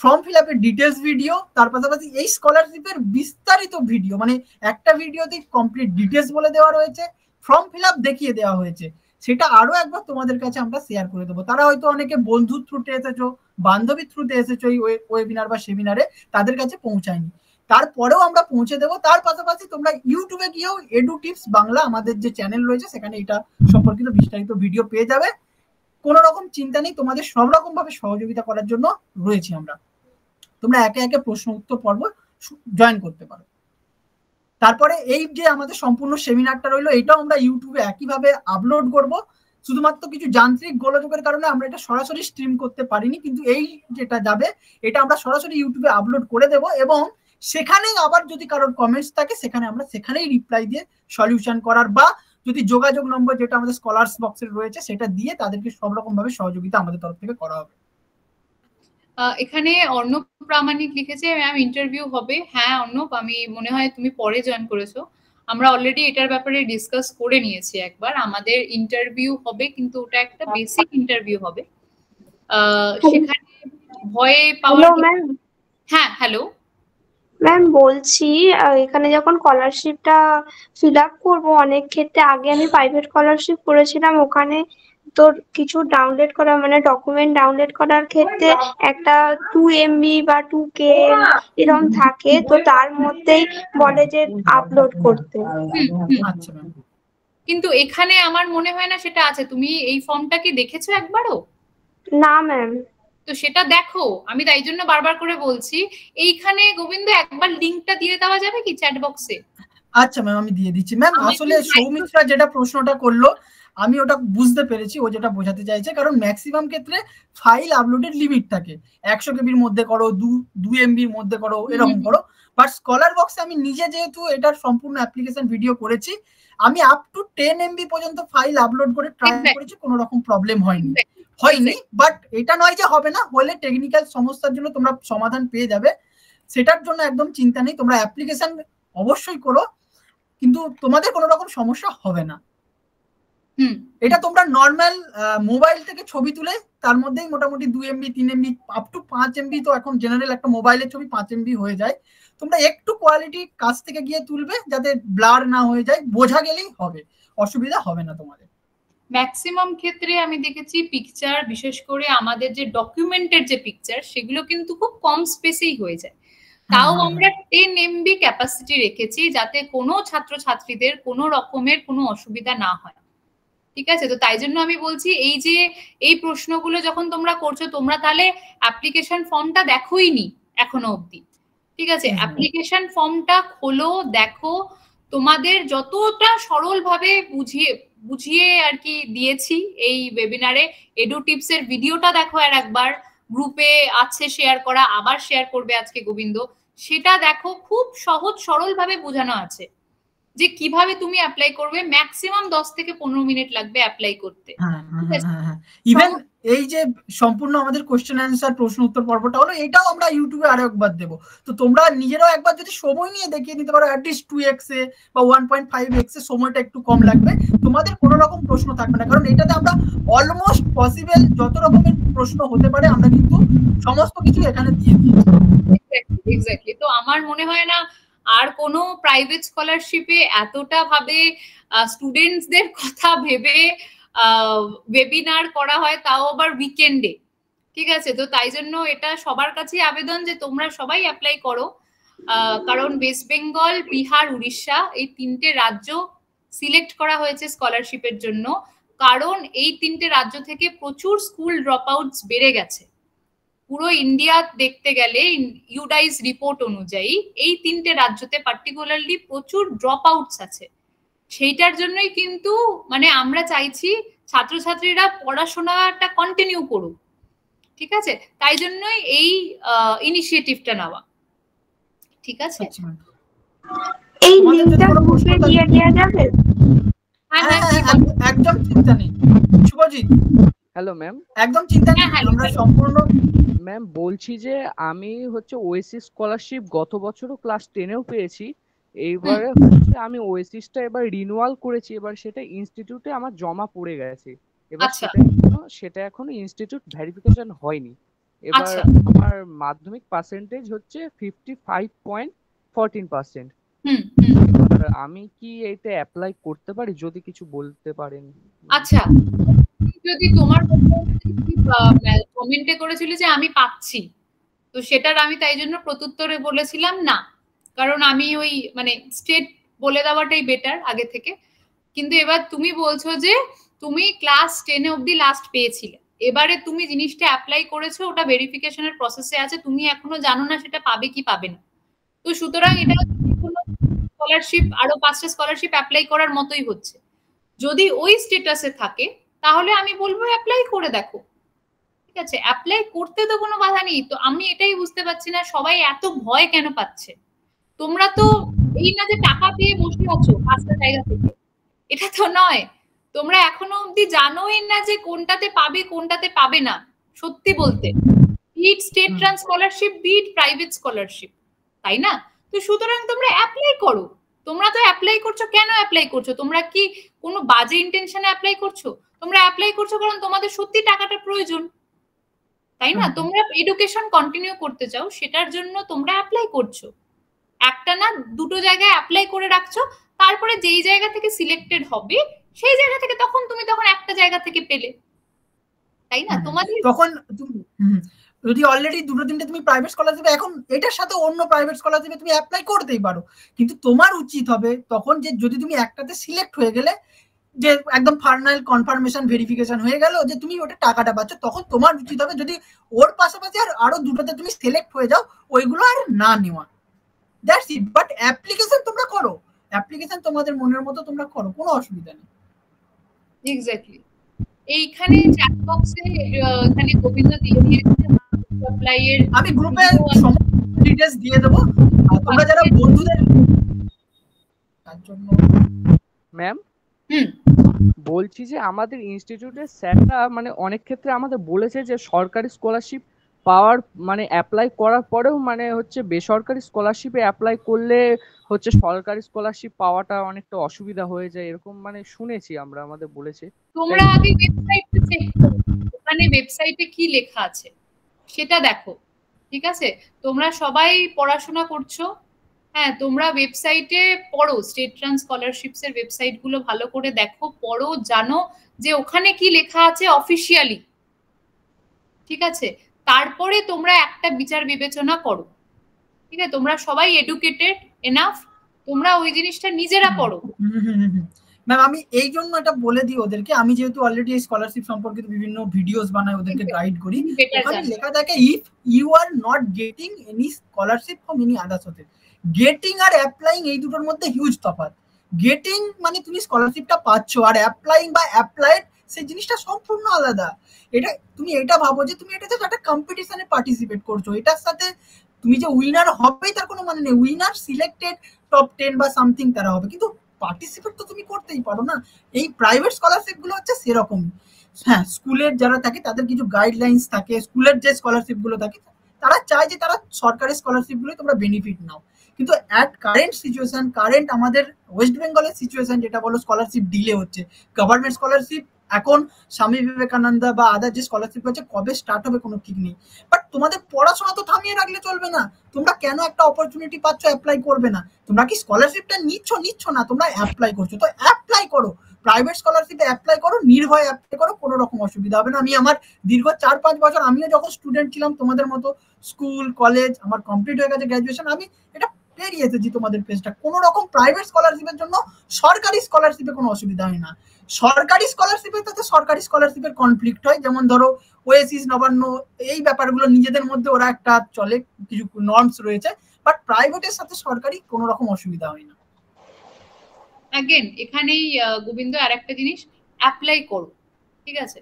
ফর্ম ফিল আপের ডিটেলস ভিডিও, তার পাশাপাশি এই স্কলারশিপের বিস্তারিত ভিডিও, মানে একটা ভিডিওতে কমপ্লিট ডিটেলস বলে দেওয়া রয়েছে, ফর্ম ফিল আপ দেখিয়ে দেওয়া হয়েছে, সেটা আরো একবার তোমাদের কাছে আমরা শেয়ার করে দেবো। তারা হয়তো অনেকে বন্ধুর থ্রুতে এসেছো, বান্ধবীর থ্রুতে এসেছো এই ওয়েবিনার বা সেমিনারে, তাদের কাছে পৌঁছায়নি, তারপরেও আমরা পৌঁছে দেবো। তার পাশাপাশি তোমরা ইউটিউবে গিয়েও এডু টিপস বাংলা আমাদের যে চ্যানেল রয়েছে সেখানে এটা সম্পর্কিত বিস্তারিত ভিডিও পেয়ে যাবে। কোনো রকম চিন্তা নেই, তোমাদের সব রকম ভাবে সহযোগিতা করার জন্য রয়েছি আমরা। তোমরা একে একে প্রশ্ন উত্তর পর্ব জয়েন করতে পারো। তারপরে এই যে আমাদের সম্পূর্ণ সেমিনারটা রইলো, এটাও আমরা ইউটিউবে একইভাবে আপলোড করব। শুধুমাত্র কিছু যান্ত্রিক গোলযোগের কারণে আমরা এটা সরাসরি স্ট্রিম করতে পারিনি, কিন্তু এই যেটা যাবে এটা আমরা সরাসরি ইউটিউবে আপলোড করে দেব, এবং সেখানেই আবার যদি কারোর কমেন্টস থাকে সেখানেই রিপ্লাই দিয়ে সলিউশন করার, বা যদি যোগাযোগ নম্বর যেটা আমাদের স্কলার্স বক্সে রয়েছে সেটা দিয়ে তাদেরকে সব রকম ভাবে সহযোগিতা আমাদের তরফ থেকে করা হবে। এখানে অর্ণব প্রামাণিক লিখেছে ম্যাম ইন্টারভিউ হবে। হ্যাঁ অর্ণব, আমি মনে হয় তুমি পরে জয়েন করেছো, আমরা অলরেডি এটার ব্যাপারে ডিসকাস করে নিয়েছি একবার। আমাদের ইন্টারভিউ হবে, কিন্তু ওটা একটা বেসিক ইন্টারভিউ হবে, সেখানে ভয়ে পাওয়ার। হ্যাঁ হ্যালো ম্যাম, বলছি এখানে যখন স্কলারশিপটা ফিল আপ করবো, অনেক ক্ষেত্রে আগে আমি প্রাইভেট স্কলারশিপ করেছিলাম, ওখানে তোর কিছু ডাউনলোড করা মানে ডকুমেন্ট ডাউনলোড করার ক্ষেত্রে একটা 2 MB বা 2K এরকম থাকে, তো তার মধ্যেই বলে যে আপলোড করতে। কিন্তু এখানে আমার মনে হয় না সেটা আছে। তুমি এই ফর্মটা কি দেখেছো একবারও? না ম্যাম। তো সেটা দেখো, আমি তাই জন্য বারবার করে বলছি। এইখানে গোবিন্দ একবার লিংকটা দিয়ে দেওয়া যাবে কি চ্যাট বক্সে? আচ্ছা ম্যাম, আমি দিয়ে দিচ্ছি। ম্যাম আসলে সৌমিত্রা যেটা প্রশ্নটা করলো আমি ওটা বুঝতে পেরেছি, ও যেটা বোঝাতে চাইছে, কারণ ম্যাক্সিমাম ক্ষেত্রে ফাইল আপলোডের লিমিট থাকে, 100 কেবির মধ্যে করো, 2 MBর মধ্যে করো, এরকম করো। বাট স্কলার বক্সে আমি নিজে যেহেতু এটার সম্পূর্ণ অ্যাপ্লিকেশন ভিডিও করেছি, আমি আপ টু 10 MB পর্যন্ত ফাইল আপলোড করে ট্রাই করেছি, কোনো রকম প্রবলেম হয়নি। বাট এটা নয় যে হবে না, হলে টেকনিক্যাল সমস্যার জন্য তোমরা সমাধান পেয়ে যাবে, সেটার জন্য একদম চিন্তা নেই। তোমরা অ্যাপ্লিকেশন অবশ্যই করো, কিন্তু তোমাদের কোনো রকম সমস্যা হবে না। এটা তোমরা নর্মাল মোবাইল থেকে ছবি তুলে তার মধ্যেই মোটামুটি 2 MB 3 MB up to 5 MB, তো এখন জেনারেল একটা মোবাইলের ছবি 5 MB হয়ে যায়। তোমরা একটু কোয়ালিটি কাছ থেকে গিয়ে তুলবে যাতে ব্লার না হয়ে যায়, বোঝা গেলেই হবে, অসুবিধা হবে না তোমাদের। ম্যাক্সিমাম ক্ষেত্রে আমি দেখেছি পিকচার, বিশেষ করে আমাদের যে ডকুমেন্টের যে পিকচার, সেগুলো কিন্তু খুব কম স্পেসেই হয়ে যায়। তাও আমরা 10 MB ক্যাপাসিটি রেখেছি যাতে কোনো ছাত্রছাত্রীদের কোনো রকমের কোনো অসুবিধা না হয়, ঠিক আছে। তো তাই জন্য আমি বলছি এই প্রশ্নগুলো যখন তোমরা করছো, তোমরা তাহলে অ্যাপ্লিকেশন ফর্মটা দেখোই নি, এখনো অবধি, ঠিক আছে? অ্যাপ্লিকেশন ফর্মটা খোলো, দেখো, তোমাদের যতটা সরলভাবে বুঝিয়ে আর কি দিয়েছি এই ওয়েবিনারে। এডু টিপসের ভিডিওটা দেখো আর একবার, গ্রুপে আছে শেয়ার করা, আবার শেয়ার করবে আজকে গোবিন্দ, সেটা দেখো, খুব সহজ সরল ভাবে বোঝানো আছে যে কিভাবে তুমি অ্যাপ্লাই করবে। ম্যাক্সিমাম 10 থেকে 15 মিনিট লাগবে অ্যাপ্লাই করতে। ইভেন এই যে সম্পূর্ণ আমাদের কোশ্চেন অ্যান্সার প্রশ্ন উত্তর পর্বটা হলো, এটাও আমরা ইউটিউবে আরো একবার দেবো। তো তোমরা নিজেরাও একবার যদি সময় নিয়ে দেখিয়ে নিতে পারো, অ্যাটলিস্ট 2x এ বা 1.5x এ সময়টা একটু কম লাগবে, তোমাদের কোনো রকম প্রশ্ন থাকবে না। কারণ এটাতে আমরা অলমোস্ট পসিবল যত রকমের প্রশ্ন হতে পারে আমরা কিন্তু সমস্ত কিছু এখানে দিয়ে দিয়েছি। এক্স্যাক্টলি। তো আমার মনে হয় না আর কোনো প্রাইভেট স্কলারশিপে এতটা ভাবে স্টুডেন্টসদের কথা ভেবে ওয়েবিনার করা হয়, তাও আবার উইকেন্ডে, ঠিক আছে? তো তাই জন্য এটা সবার কাছে আবেদন যে তোমরা সবাই অ্যাপ্লাই করো, কারণ ওয়েস্ট বেঙ্গল, বিহার, উড়িষ্যা এই 3টে রাজ্য সিলেক্ট করা হয়েছে স্কলারশিপের জন্য, কারণ এই 3টে রাজ্য থেকে প্রচুর স্কুল ড্রপ আউটস বেড়ে গেছে। পুরো ইন্ডিয়া দেখতে গেলে ইউডাইস রিপোর্ট অনুযায়ী এই 3টে রাজ্যতে পার্টিকুলারলি প্রচুর ড্রপ আউটস আছে। সেইটার জন্যই কিন্তু মানে আমরা চাইছি ছাত্রছাত্রীরা পড়াশোনাটা কন্টিনিউ করুক, ঠিক আছে? তাই জন্যই এই ইনিশিয়েটিভটা নেওয়া, ঠিক আছে? এই লিংকটা গ্রুপে দিয়ে দেওয়া যাবে? একদম চিন্তা নেই শুভজিৎ। Hello ma'am. একদম চিন্তা নেই, আমরা সম্পূর্ণ। ম্যাম বলছি যে আমি হচ্ছে ওয়েসিস স্কলারশিপ গত বছরও ক্লাস 10এও পেয়েছি। এইবারে হচ্ছে আমি ওয়েসিসটা এবার রিনিউয়াল করেছি, এবার সেটা ইনস্টিটিউটে আমার জমা পড়ে গেছে। এবার সেটা এখনো ইনস্টিটিউট ভেরিফিকেশন হয়নি। এবার আমার মাধ্যমিক পার্সেন্টেজ হচ্ছে 55.14%। আমি কি এটা অ্যাপ্লাই করতে পারি, যদি কিছু বলতে পারেন? আচ্ছা, যদি তোমার কমেন্টে করেছিল যে আমি পাচ্ছি, তো সেটার আমি তাই জন্য প্রত্যুত্তরে বলেছিলাম না, কারণ আমি ওই মানে স্টেট বলে দেওয়াটাই বেটার আগে থেকে। কিন্তু এবার তুমি বলছো যে তুমি ক্লাস 10 অবধি লাস্ট পেয়েছিলে, এবারে তুমি জিনিসটা অ্যাপ্লাই করেছো, ওটা ভেরিফিকেশনের প্রসেসে আছে, তুমি এখনো জানো না সেটা পাবে কি পাবে না। তো সুতরাং এটা স্কলারশিপ, আরো 5টা স্কলারশিপ অ্যাপ্লাই করার মতোই হচ্ছে। যদি ওই স্ট্যাটাসে থাকে তাহলে আমি বলবো অ্যাপ্লাই করে দেখো, ঠিক আছে? অ্যাপ্লাই করতে তো কোনো বাধা নেই। তো আমি এটাই বুঝতে পারছি না সবাই এত ভয় কেন পাচ্ছে। তোমরা তো এই না যে টাকা পেয়ে বসে আছো 5টা জায়গা থেকে, এটা তো নয়। তোমরা এখনো অবধি জানোই না যে কোনটাতে পাবে কোনটাতে পাবে না। সত্যি বলতে, be it state trans scholarship, be it private scholarship, তাই না? তো সুতরাং তোমরা অ্যাপ্লাই করো। তোমরা তো অ্যাপ্লাই করছো, কেন অ্যাপ্লাই করছো? তোমরা কি কোনো বাজে ইন্টেনশনে অ্যাপ্লাই করছো? তোমরা অ্যাপ্লাই করছো কারণ তোমাদের সত্যি টাকাটা প্রয়োজন, তাই না? তোমরা এডুকেশন কন্টিনিউ করতে চাও, সেটার জন্য তোমরা অ্যাপ্লাই করছো। একটা না দুটো জায়গায় অ্যাপ্লাই করে রাখছো, তারপরে যেই জায়গা থেকে সিলেক্টেড হবে সেই জায়গা থেকে তখন একটা জায়গা থেকে পেলে, তাই না? তোমাদের তখন যদি অলরেডি দুটো তিনটে তুমি প্রাইভেট স্কলারশিপ, এখন এটার সাথে অন্য প্রাইভেট স্কলারশিপে তুমি অ্যাপ্লাই করতেই পারো, কিন্তু তোমার উচিত হবে তখন যে যদি তুমি একটাতে সিলেক্ট হয়ে গেলে, যে একদম ফাইনাল কনফার্মেশন ভেরিফিকেশন হয়ে গেল যে তুমি ওটা টাকাটা পাচ্ছ, তখন তোমার উচিত হবে যদি ওর পাশাপাশি আরো দুটোতে তুমি সিলেক্ট হয়ে যাও, ওইগুলো আর না নেওয়া। That's it. বাট অ্যাপ্লিকেশন তোমরা করো, অ্যাপ্লিকেশন তোমাদের মনের মতো তোমরা করো, কোনো অসুবিধা নেই। এক্স্যাক্টলি। এইখানে চ্যাট বক্সে এখানে গোবিন্দ দিয়ে দিয়েছে অ্যাপ্লাই এর, আমি গ্রুপে সমস্ত ডিটেইলস দিয়ে দেব, আর তোমরা যারা বন্ধুদের তার জন্য। ম্যাম বলছি যে আমাদের ইনস্টিটিউটের স্যাররা মানে অনেক ক্ষেত্রে আমাদের বলেছে যে সরকারি স্কলারশিপ পাওয়ার মানে অ্যাপ্লাই করার পরেও মানে হচ্ছে বেসরকারি স্কলারশিপে অ্যাপ্লাই করলে হচ্ছে সরকারি স্কলারশিপ পাওয়াটা অনেকটা অসুবিধা হয়ে যায়, এরকম মানে শুনেছি আমরা, আমাদের বলেছে। তোমরা আগে ওয়েবসাইটে চেক করো, ওখানে ওয়েবসাইটে কি লেখা আছে সেটা দেখো, ঠিক আছে? তোমরা সবাই পড়াশোনা করছো, হ্যাঁ, তোমরা ওয়েবসাইটে পড়ো, স্টেট ট্রান্স স্কলারশিপস এর ওয়েবসাইট গুলো ভালো করে দেখো, পড়ো, জানো যে ওখানে কি লেখা আছে অফিসিয়ালি, ঠিক আছে? তারপরে তোমরা একটা বিচার বিবেচনা করো, ঠিক আছে? তোমরা সবাই এডুকেটেড এনাফ, তোমরা ওই জিনিসটা নিজেরা পড়ো। ম্যাম আমি এই জন্য এটা বলে দিই ওদেরকে, আমি যেহেতু অলরেডি এই স্কলারশিপ সম্পর্কিত বিভিন্ন ভিডিওস বানাই, ওদেরকে গাইড করি, ওখানে লেখা থাকে if you are not getting any scholarship from any others source. Getting আর অ্যাপ্লাইং এই দুটোর মধ্যে হিউজ তফাৎ। গেটিং মানে তুমি স্কলারশিপটা পাচ্ছ, আর অ্যাপ্লাইং বা অ্যাপ্লাইড সেই জিনিসটা সম্পূর্ণ আলাদা। এটা তুমি এটা ভাবো যে তুমি এটাতে একটা কম্পিটিশনে পার্টিসিপেট করছো, এটার সাথে তুমি যে উইনার হবেই তার কোনো মানে নেই। উইনার সিলেক্টেড টপ 10 বা সামথিং তারা হবে, কিন্তু পার্টিসিপেট তো তুমি করতেই পারো না। এই প্রাইভেট স্কলারশিপ গুলো হচ্ছে সেরকমই। হ্যাঁ, স্কুলের যারা থাকে তাদের কিছু গাইডলাইন্স থাকে, স্কুলের যে স্কলারশিপ গুলো থাকে তারা চায় যে তারা সরকারি স্কলারশিপ গুলো তোমরা বেনিফিট নাও, কিন্তু অ্যাট কারেন্ট সিচুয়েশন, কারেন্ট আমাদের ওয়েস্ট বেঙ্গলের সিচুয়েশন যেটা বলো স্কলারশিপ ডিলে হচ্ছে। গভর্নমেন্ট স্কলারশিপ এখন স্বামী বিবেকানন্দ বা আদার যে স্কলারশিপ হচ্ছে কবে স্টার্ট হবে কোনো ঠিক নেই। বাট তোমাদের পড়াশোনা তো থামিয়ে রাখলে চলবে না। তোমরা কেন একটা অপরচুনিটি পাচ্ছ অ্যাপ্লাই করবে না? তোমরা কি স্কলারশিপটা নিচ্ছ না, তোমরা অ্যাপ্লাই করছো, তো অ্যাপ্লাই করো। প্রাইভেট স্কলারশিপে অ্যাপ্লাই করো, নির্ভয়ে অ্যাপ্লাই করো, কোনো রকম অসুবিধা হবে না। আমি আমার দীর্ঘ 4-5 বছর, আমিও যখন স্টুডেন্ট ছিলাম তোমাদের মতো, স্কুল কলেজ আমার কমপ্লিট হয়ে গেছে, গ্র্যাজুয়েশন, আমি এটা পেরিয়ে এসেছি তোমাদের পেজটা। কোনো রকম প্রাইভেট স্কলারশিপের জন্য সরকারি স্কলারশিপে কোনো অসুবিধা হয় না। সরকারি স্কলারশিপের সাথে সরকারি স্কলারশিপের কনফ্লিক্ট হয়, যেমন ধরো ওএসিস, নবান্ন, এই ব্যাপারগুলো নিজেদের মধ্যে ওরা একটা চলে, কিছু নর্মস রয়েছে। বাট প্রাইভেটের সাথে সরকারি কোনো রকম অসুবিধা হয় না। अगेन এখানেই গোবিন্দ আরেকটা জিনিস, অ্যাপ্লাই করো, ঠিক আছে?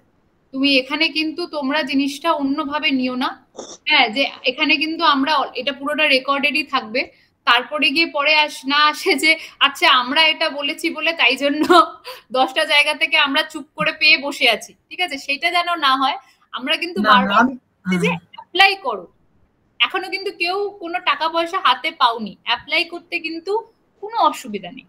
তুমি এখানে কিন্তু তোমরা জিনিসটা অন্যভাবে নিও না। হ্যাঁ, যে এখানে কিন্তু আমরা এটা পুরোটা রেকর্ডেডই থাকবে, তারপরে গিয়ে পরে না আসে যে আচ্ছা আমরা এটা বলেছি বলে তাই জন্য 10টা জায়গা থেকে আমরা চুপ করে পেয়ে বসে আছি, ঠিক আছে? সেটা যেন না হয়। আমরা কিন্তু বারবার যে অ্যাপ্লাই করো, এখনো কিন্তু কেউ কোনো টাকা পয়সা হাতে পাওনি, অ্যাপ্লাই করতে কিন্তু কোনো অসুবিধা নেই।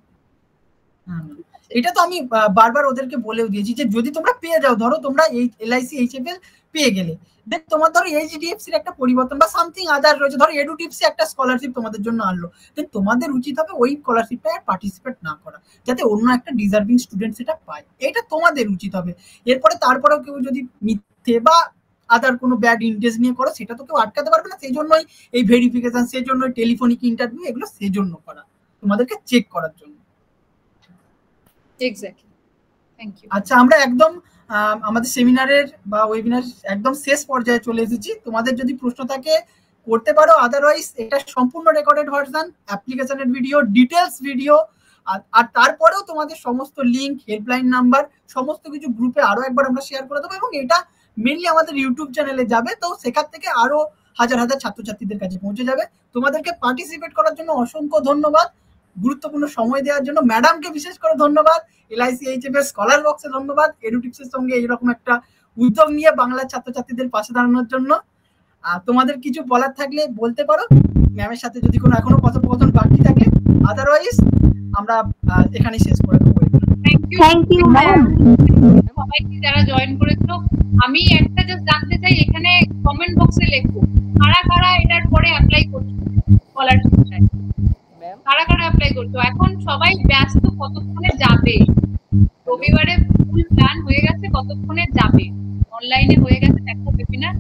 এটা তো আমি বারবার ওদেরকে বলেও দিয়েছি যে যদি তোমরা পেয়ে যাও, ধরো তোমরা এই এলআইসি এইচএফএল পেয়ে গেলে, দেন তোমার ধরো এইচডিএফসির একটা পরিবর্তন বা সামথিং আদার রয়েছে, ধরো এডুটিপসি একটা স্কলারশিপ তোমাদের জন্য আনলো, দেন তোমাদের উচিত হবে ওই স্কলারশিপটায় পার্টিসিপেট না করা, যাতে অন্য একটা ডিজার্ভিং স্টুডেন্ট সেটা পায়। এটা তোমাদের উচিত হবে। এরপরে তারপরেও কেউ যদি মিথ্যে বা আদার কোনো ব্যাড ইন্টারেস্ট নিয়ে করো, সেটা তো কেউ আটকাতে পারবে না। সেই জন্যই এই ভেরিফিকেশন, সেই জন্যই টেলিফোনিক ইন্টারভিউ, এগুলো সেই জন্য করা, তোমাদেরকে চেক করার জন্য। Exactly, thank you. আচ্ছা, আমরা একদম আমাদের সেমিনারের বা ওয়েবিনার একদম শেষ পর্যায়ে চলে এসেছি। তোমাদের যদি প্রশ্ন থাকে করতে পারো, আদারওয়াইজ এটা সম্পূর্ণ রেকর্ডেড ভার্সন, অ্যাপ্লিকেশনের ভিডিও, ডিটেলস ভিডিও, আর তারপরেও তোমাদের সমস্ত লিঙ্ক, হেল্পলাইন নাম্বার, সমস্ত কিছু গ্রুপে আরো একবার আমরা শেয়ার করে দেবো, এবং এটা মেনলি আমাদের ইউটিউব চ্যানেলে যাবে, তো সেখান থেকে আরো হাজার হাজার ছাত্রছাত্রীদের কাছে পৌঁছে যাবে। তোমাদেরকে পার্টিসিপেট করার জন্য অসংখ্য ধন্যবাদ, গুরুত্বপূর্ণ সময় দেওয়ার জন্য ম্যাডামকে বিশেষ করে ধন্যবাদ, এলআইসি এইচএফএল স্কলার বক্সে ধন্যবাদ, এডুটিপসের সঙ্গে এইরকম একটা উদ্যোগ নিয়ে বাংলার ছাত্রছাত্রীদের পাশে দাঁড়ানোর জন্য। তোমাদের কিছু বলার থাকলে বলতে পারো, ম্যামের সাথে যদি কোনো এখনো কথোপকথন বাকি থাকে, আদারওয়াইজ আমরা এখানে শেষ করে দেবো। থ্যাংক ইউ ম্যাম, সবাইকে যারা জয়েন করেছো। আমি একটা জাস্ট জানতে চাই, এখানে কমেন্ট বক্সে লেখো কারা কারা এটার পরে অ্যাপ্লাই করছো স্কলারশিপটায়, কারা কারা অ্যাপ্লাই করছো। এখন সবাই ব্যস্ত, কতক্ষণে যাবে, রবিবারে ফুল প্ল্যান হয়ে গেছে, কতক্ষণে যাবে, অনলাইনে হয়ে গেছে একটা ওয়েবিনার,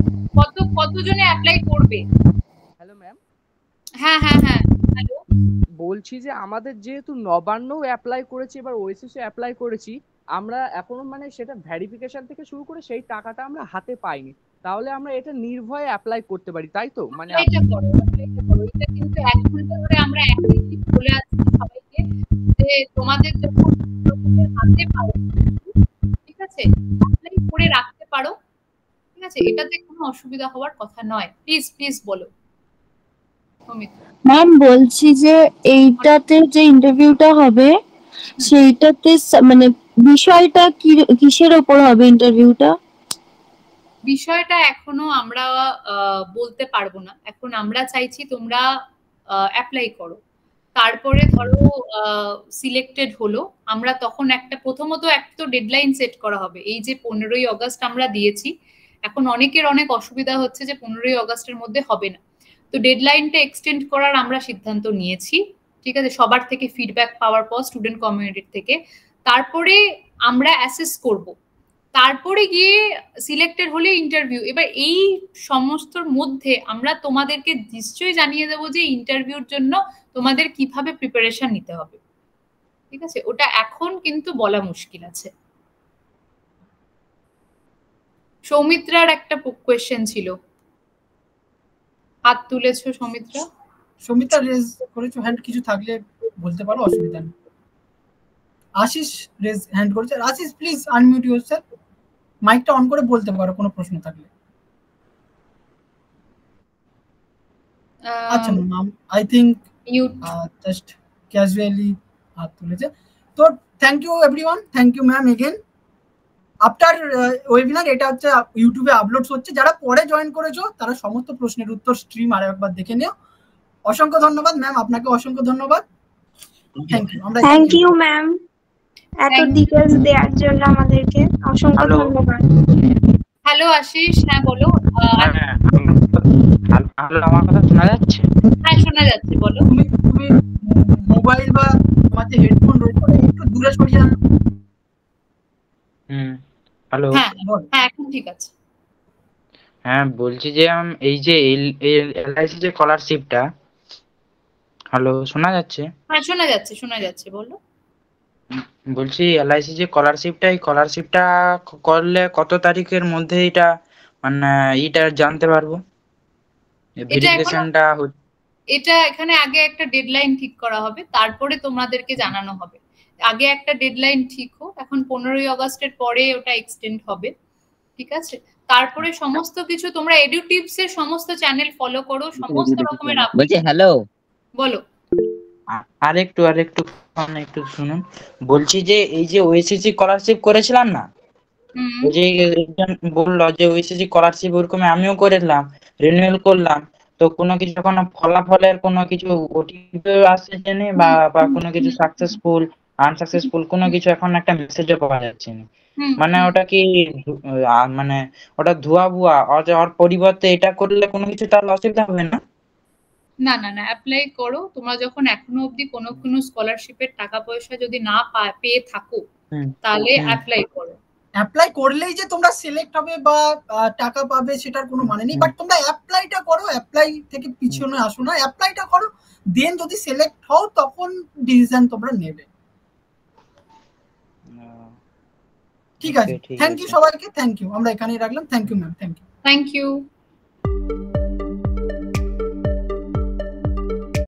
কতজনে অ্যাপ্লাই করবে? Hello ma'am. হ্যাঁ হ্যাঁ হ্যাঁ, হ্যালো। বলছি যে আমাদের যেহেতু নবান্নও অ্যাপ্লাই করেছি, এবার ওএসএস অ্যাপ্লাই করেছি, আমরা এখনো মানে সেটা ভেরিফিকেশন থেকে শুরু করে সেই টাকাটা আমরা হাতে পাইনি, তাহলে আমরা এটা নির্ভয়ে অ্যাপ্লাই করতে পারি, তাই তো? মানে এটা করো, এটা কিন্তু 1 ঘন্টা ধরে আমরা একই বলে আসছি সবাইকে যে তোমাদের যখন হাতে পারো, ঠিক আছে, অ্যাপ্লাই করে রাখতে পারো, ঠিক আছে, এটাতে কোনো অসুবিধা হওয়ার কথা নয়। প্লিজ প্লিজ বলো। ম্যাম বলছি যে এইটাতে যে ইন্টারভিউটা হবে সেইটাতে মানে বিষয়টা কিসের উপর হবে ইন্টারভিউটা? বিষয়টা এখনো আমরা বলতে পারবো না। এখন আমরা চাইছি তোমরা অ্যাপ্লাই করো, তারপরে ধরো সিলেক্টেড হলো, আমরা তখন একটা প্রথমত একটা ডেডলাইন সেট করা হবে। এই যে 15ই আগস্ট আমরা দিয়েছি, এখন অনেকের অনেক অসুবিধা হচ্ছে যে 15ই আগস্টের মধ্যে হবে না, তো ডেডলাইনটা এক্সটেন্ড করার আমরা সিদ্ধান্ত নিয়েছি, ঠিক আছে, সবার থেকে ফিডব্যাক পাওয়ার পর স্টুডেন্ট কমিউনিটির থেকে। তারপরে আমরা অ্যাসেস করব, তারপরে গিয়ে সিলেক্টেড হলে ইন্টারভিউ। এবার এই সমস্তর মধ্যে আমরা তোমাদেরকে নিশ্চয়ই জানিয়ে দেবো যে ইন্টারভিউর জন্য তোমাদের কিভাবে প্রিপারেশন নিতে হবে, ঠিক আছে, ওটা এখন কিন্তু বলা মুশকিল আছে। সৌমিত্রার একটা কোয়েশ্চেন ছিল, হাত তুলেছো সৌমিত্রা? সৌমিত্রা রেজ করেছো হ্যান্ড, কিছু থাকলে বলতে পারো, অসুবিধা নেই। আশিস রেজ হ্যান্ড করেছে। আশিস প্লিজ আনমিউট ইউরসেলফ, মাইকটা অন করে বলতে পারো কোনো প্রশ্ন থাকলে। আচ্ছা ma'am, I think just casually হাত তুলেছে। তো thank you everyone, thank you ma'am again. After webinar এটা হচ্ছে ইউটিউবে আপলোড হচ্ছে, যারা পরে জয়েন করেছো তারা সমস্ত প্রশ্নের উত্তর স্ট্রিম আর একবার দেখে নিও। অসংখ্য ধন্যবাদ ম্যাম, আপনাকে অসংখ্য ধন্যবাদ। Thank you. Thank you ma'am, এত ডিটেইলস দেওয়ার জন্য আমাদেরকে অসংখ্য ধন্যবাদ। হ্যালো আশিস, হ্যাঁ বলো। আমার কথা শোনা যাচ্ছে? হ্যাঁ শোনা যাচ্ছে, বলো। তুমি মোবাইল বা তোমাতে হেডফোন রয়েছে একটু দূরে সরিয়ে আনো। হ্যালো, হ্যাঁ হ্যাঁ এখন ঠিক আছে। হ্যাঁ বলছি যে এই যে এলআইসি যে স্কলারশিপটা, হ্যালো শোনা যাচ্ছে? হ্যাঁ শোনা যাচ্ছে, শোনা যাচ্ছে, বলো। বলছি এলআইসি যে স্কলারশিপটা, এই স্কলারশিপটা করলে কত তারিখের মধ্যে এটা মানে এটা জানতে পারবো? ভেরিফিকেশনটা এটা এখানে আগে একটা ডেডলাইন ঠিক করা হবে, তারপরে তোমাদেরকে জানানো হবে। আগে একটা ডেডলাইন ঠিক হোক, এখন 15ই আগস্টের পরে ওটা এক্সটেন্ড হবে, ঠিক আছে? তারপরে সমস্ত কিছু তোমরা এডুটিভস এর সমস্ত চ্যানেল ফলো করো, সমস্ত রকমের আপডেট। বলছি হ্যালো, বলো। একটু শুনুন। বলছি যে এই যে ওএসএসসি স্কলারশিপ করেছিলাম না, ওই যে বললো যে ওএসএসসি স্কলারশিপ ওরকম আমিও করেছিলাম, রিনিউয়াল করলাম, তো কোনো কিছু কোনো ফলাফলের কোনো কিছু ওটিপি আসছে না বা কোনো কিছু সাকসেসফুল আনসাকসেসফুল কোনো কিছু এখন একটা মেসেজও পাওয়া যাচ্ছে না। মানে ওটা কি মানে ওটা ধোয়া বুয়া, ওর পরিবর্তে এটা করলে কোনো কিছু তার অসুবিধা হবে না? না না না, অ্যাপ্লাই করো। তোমরা যখন এখনো অবধি কোনো স্কলারশিপের টাকা পয়সা যদি না পেয়ে থাকো, তাহলে অ্যাপ্লাই করো। অ্যাপ্লাই করলেই যে তোমরা সিলেক্ট হবে বা টাকা পাবে সেটার কোনো মানে নেই, বাট তোমরা অ্যাপ্লাইটা করো, অ্যাপ্লাই থেকে পিছনে আসো না, অ্যাপ্লাইটা করো, দেন যদি সিলেক্ট হও তখন ডিসিশন তোমরা নেবে। ঠিক আছে, থ্যাংক ইউ সবাইকে, থ্যাংক ইউ। আমরা এখানেই রাখলাম। Thank you ma'am, thank you. Thank you.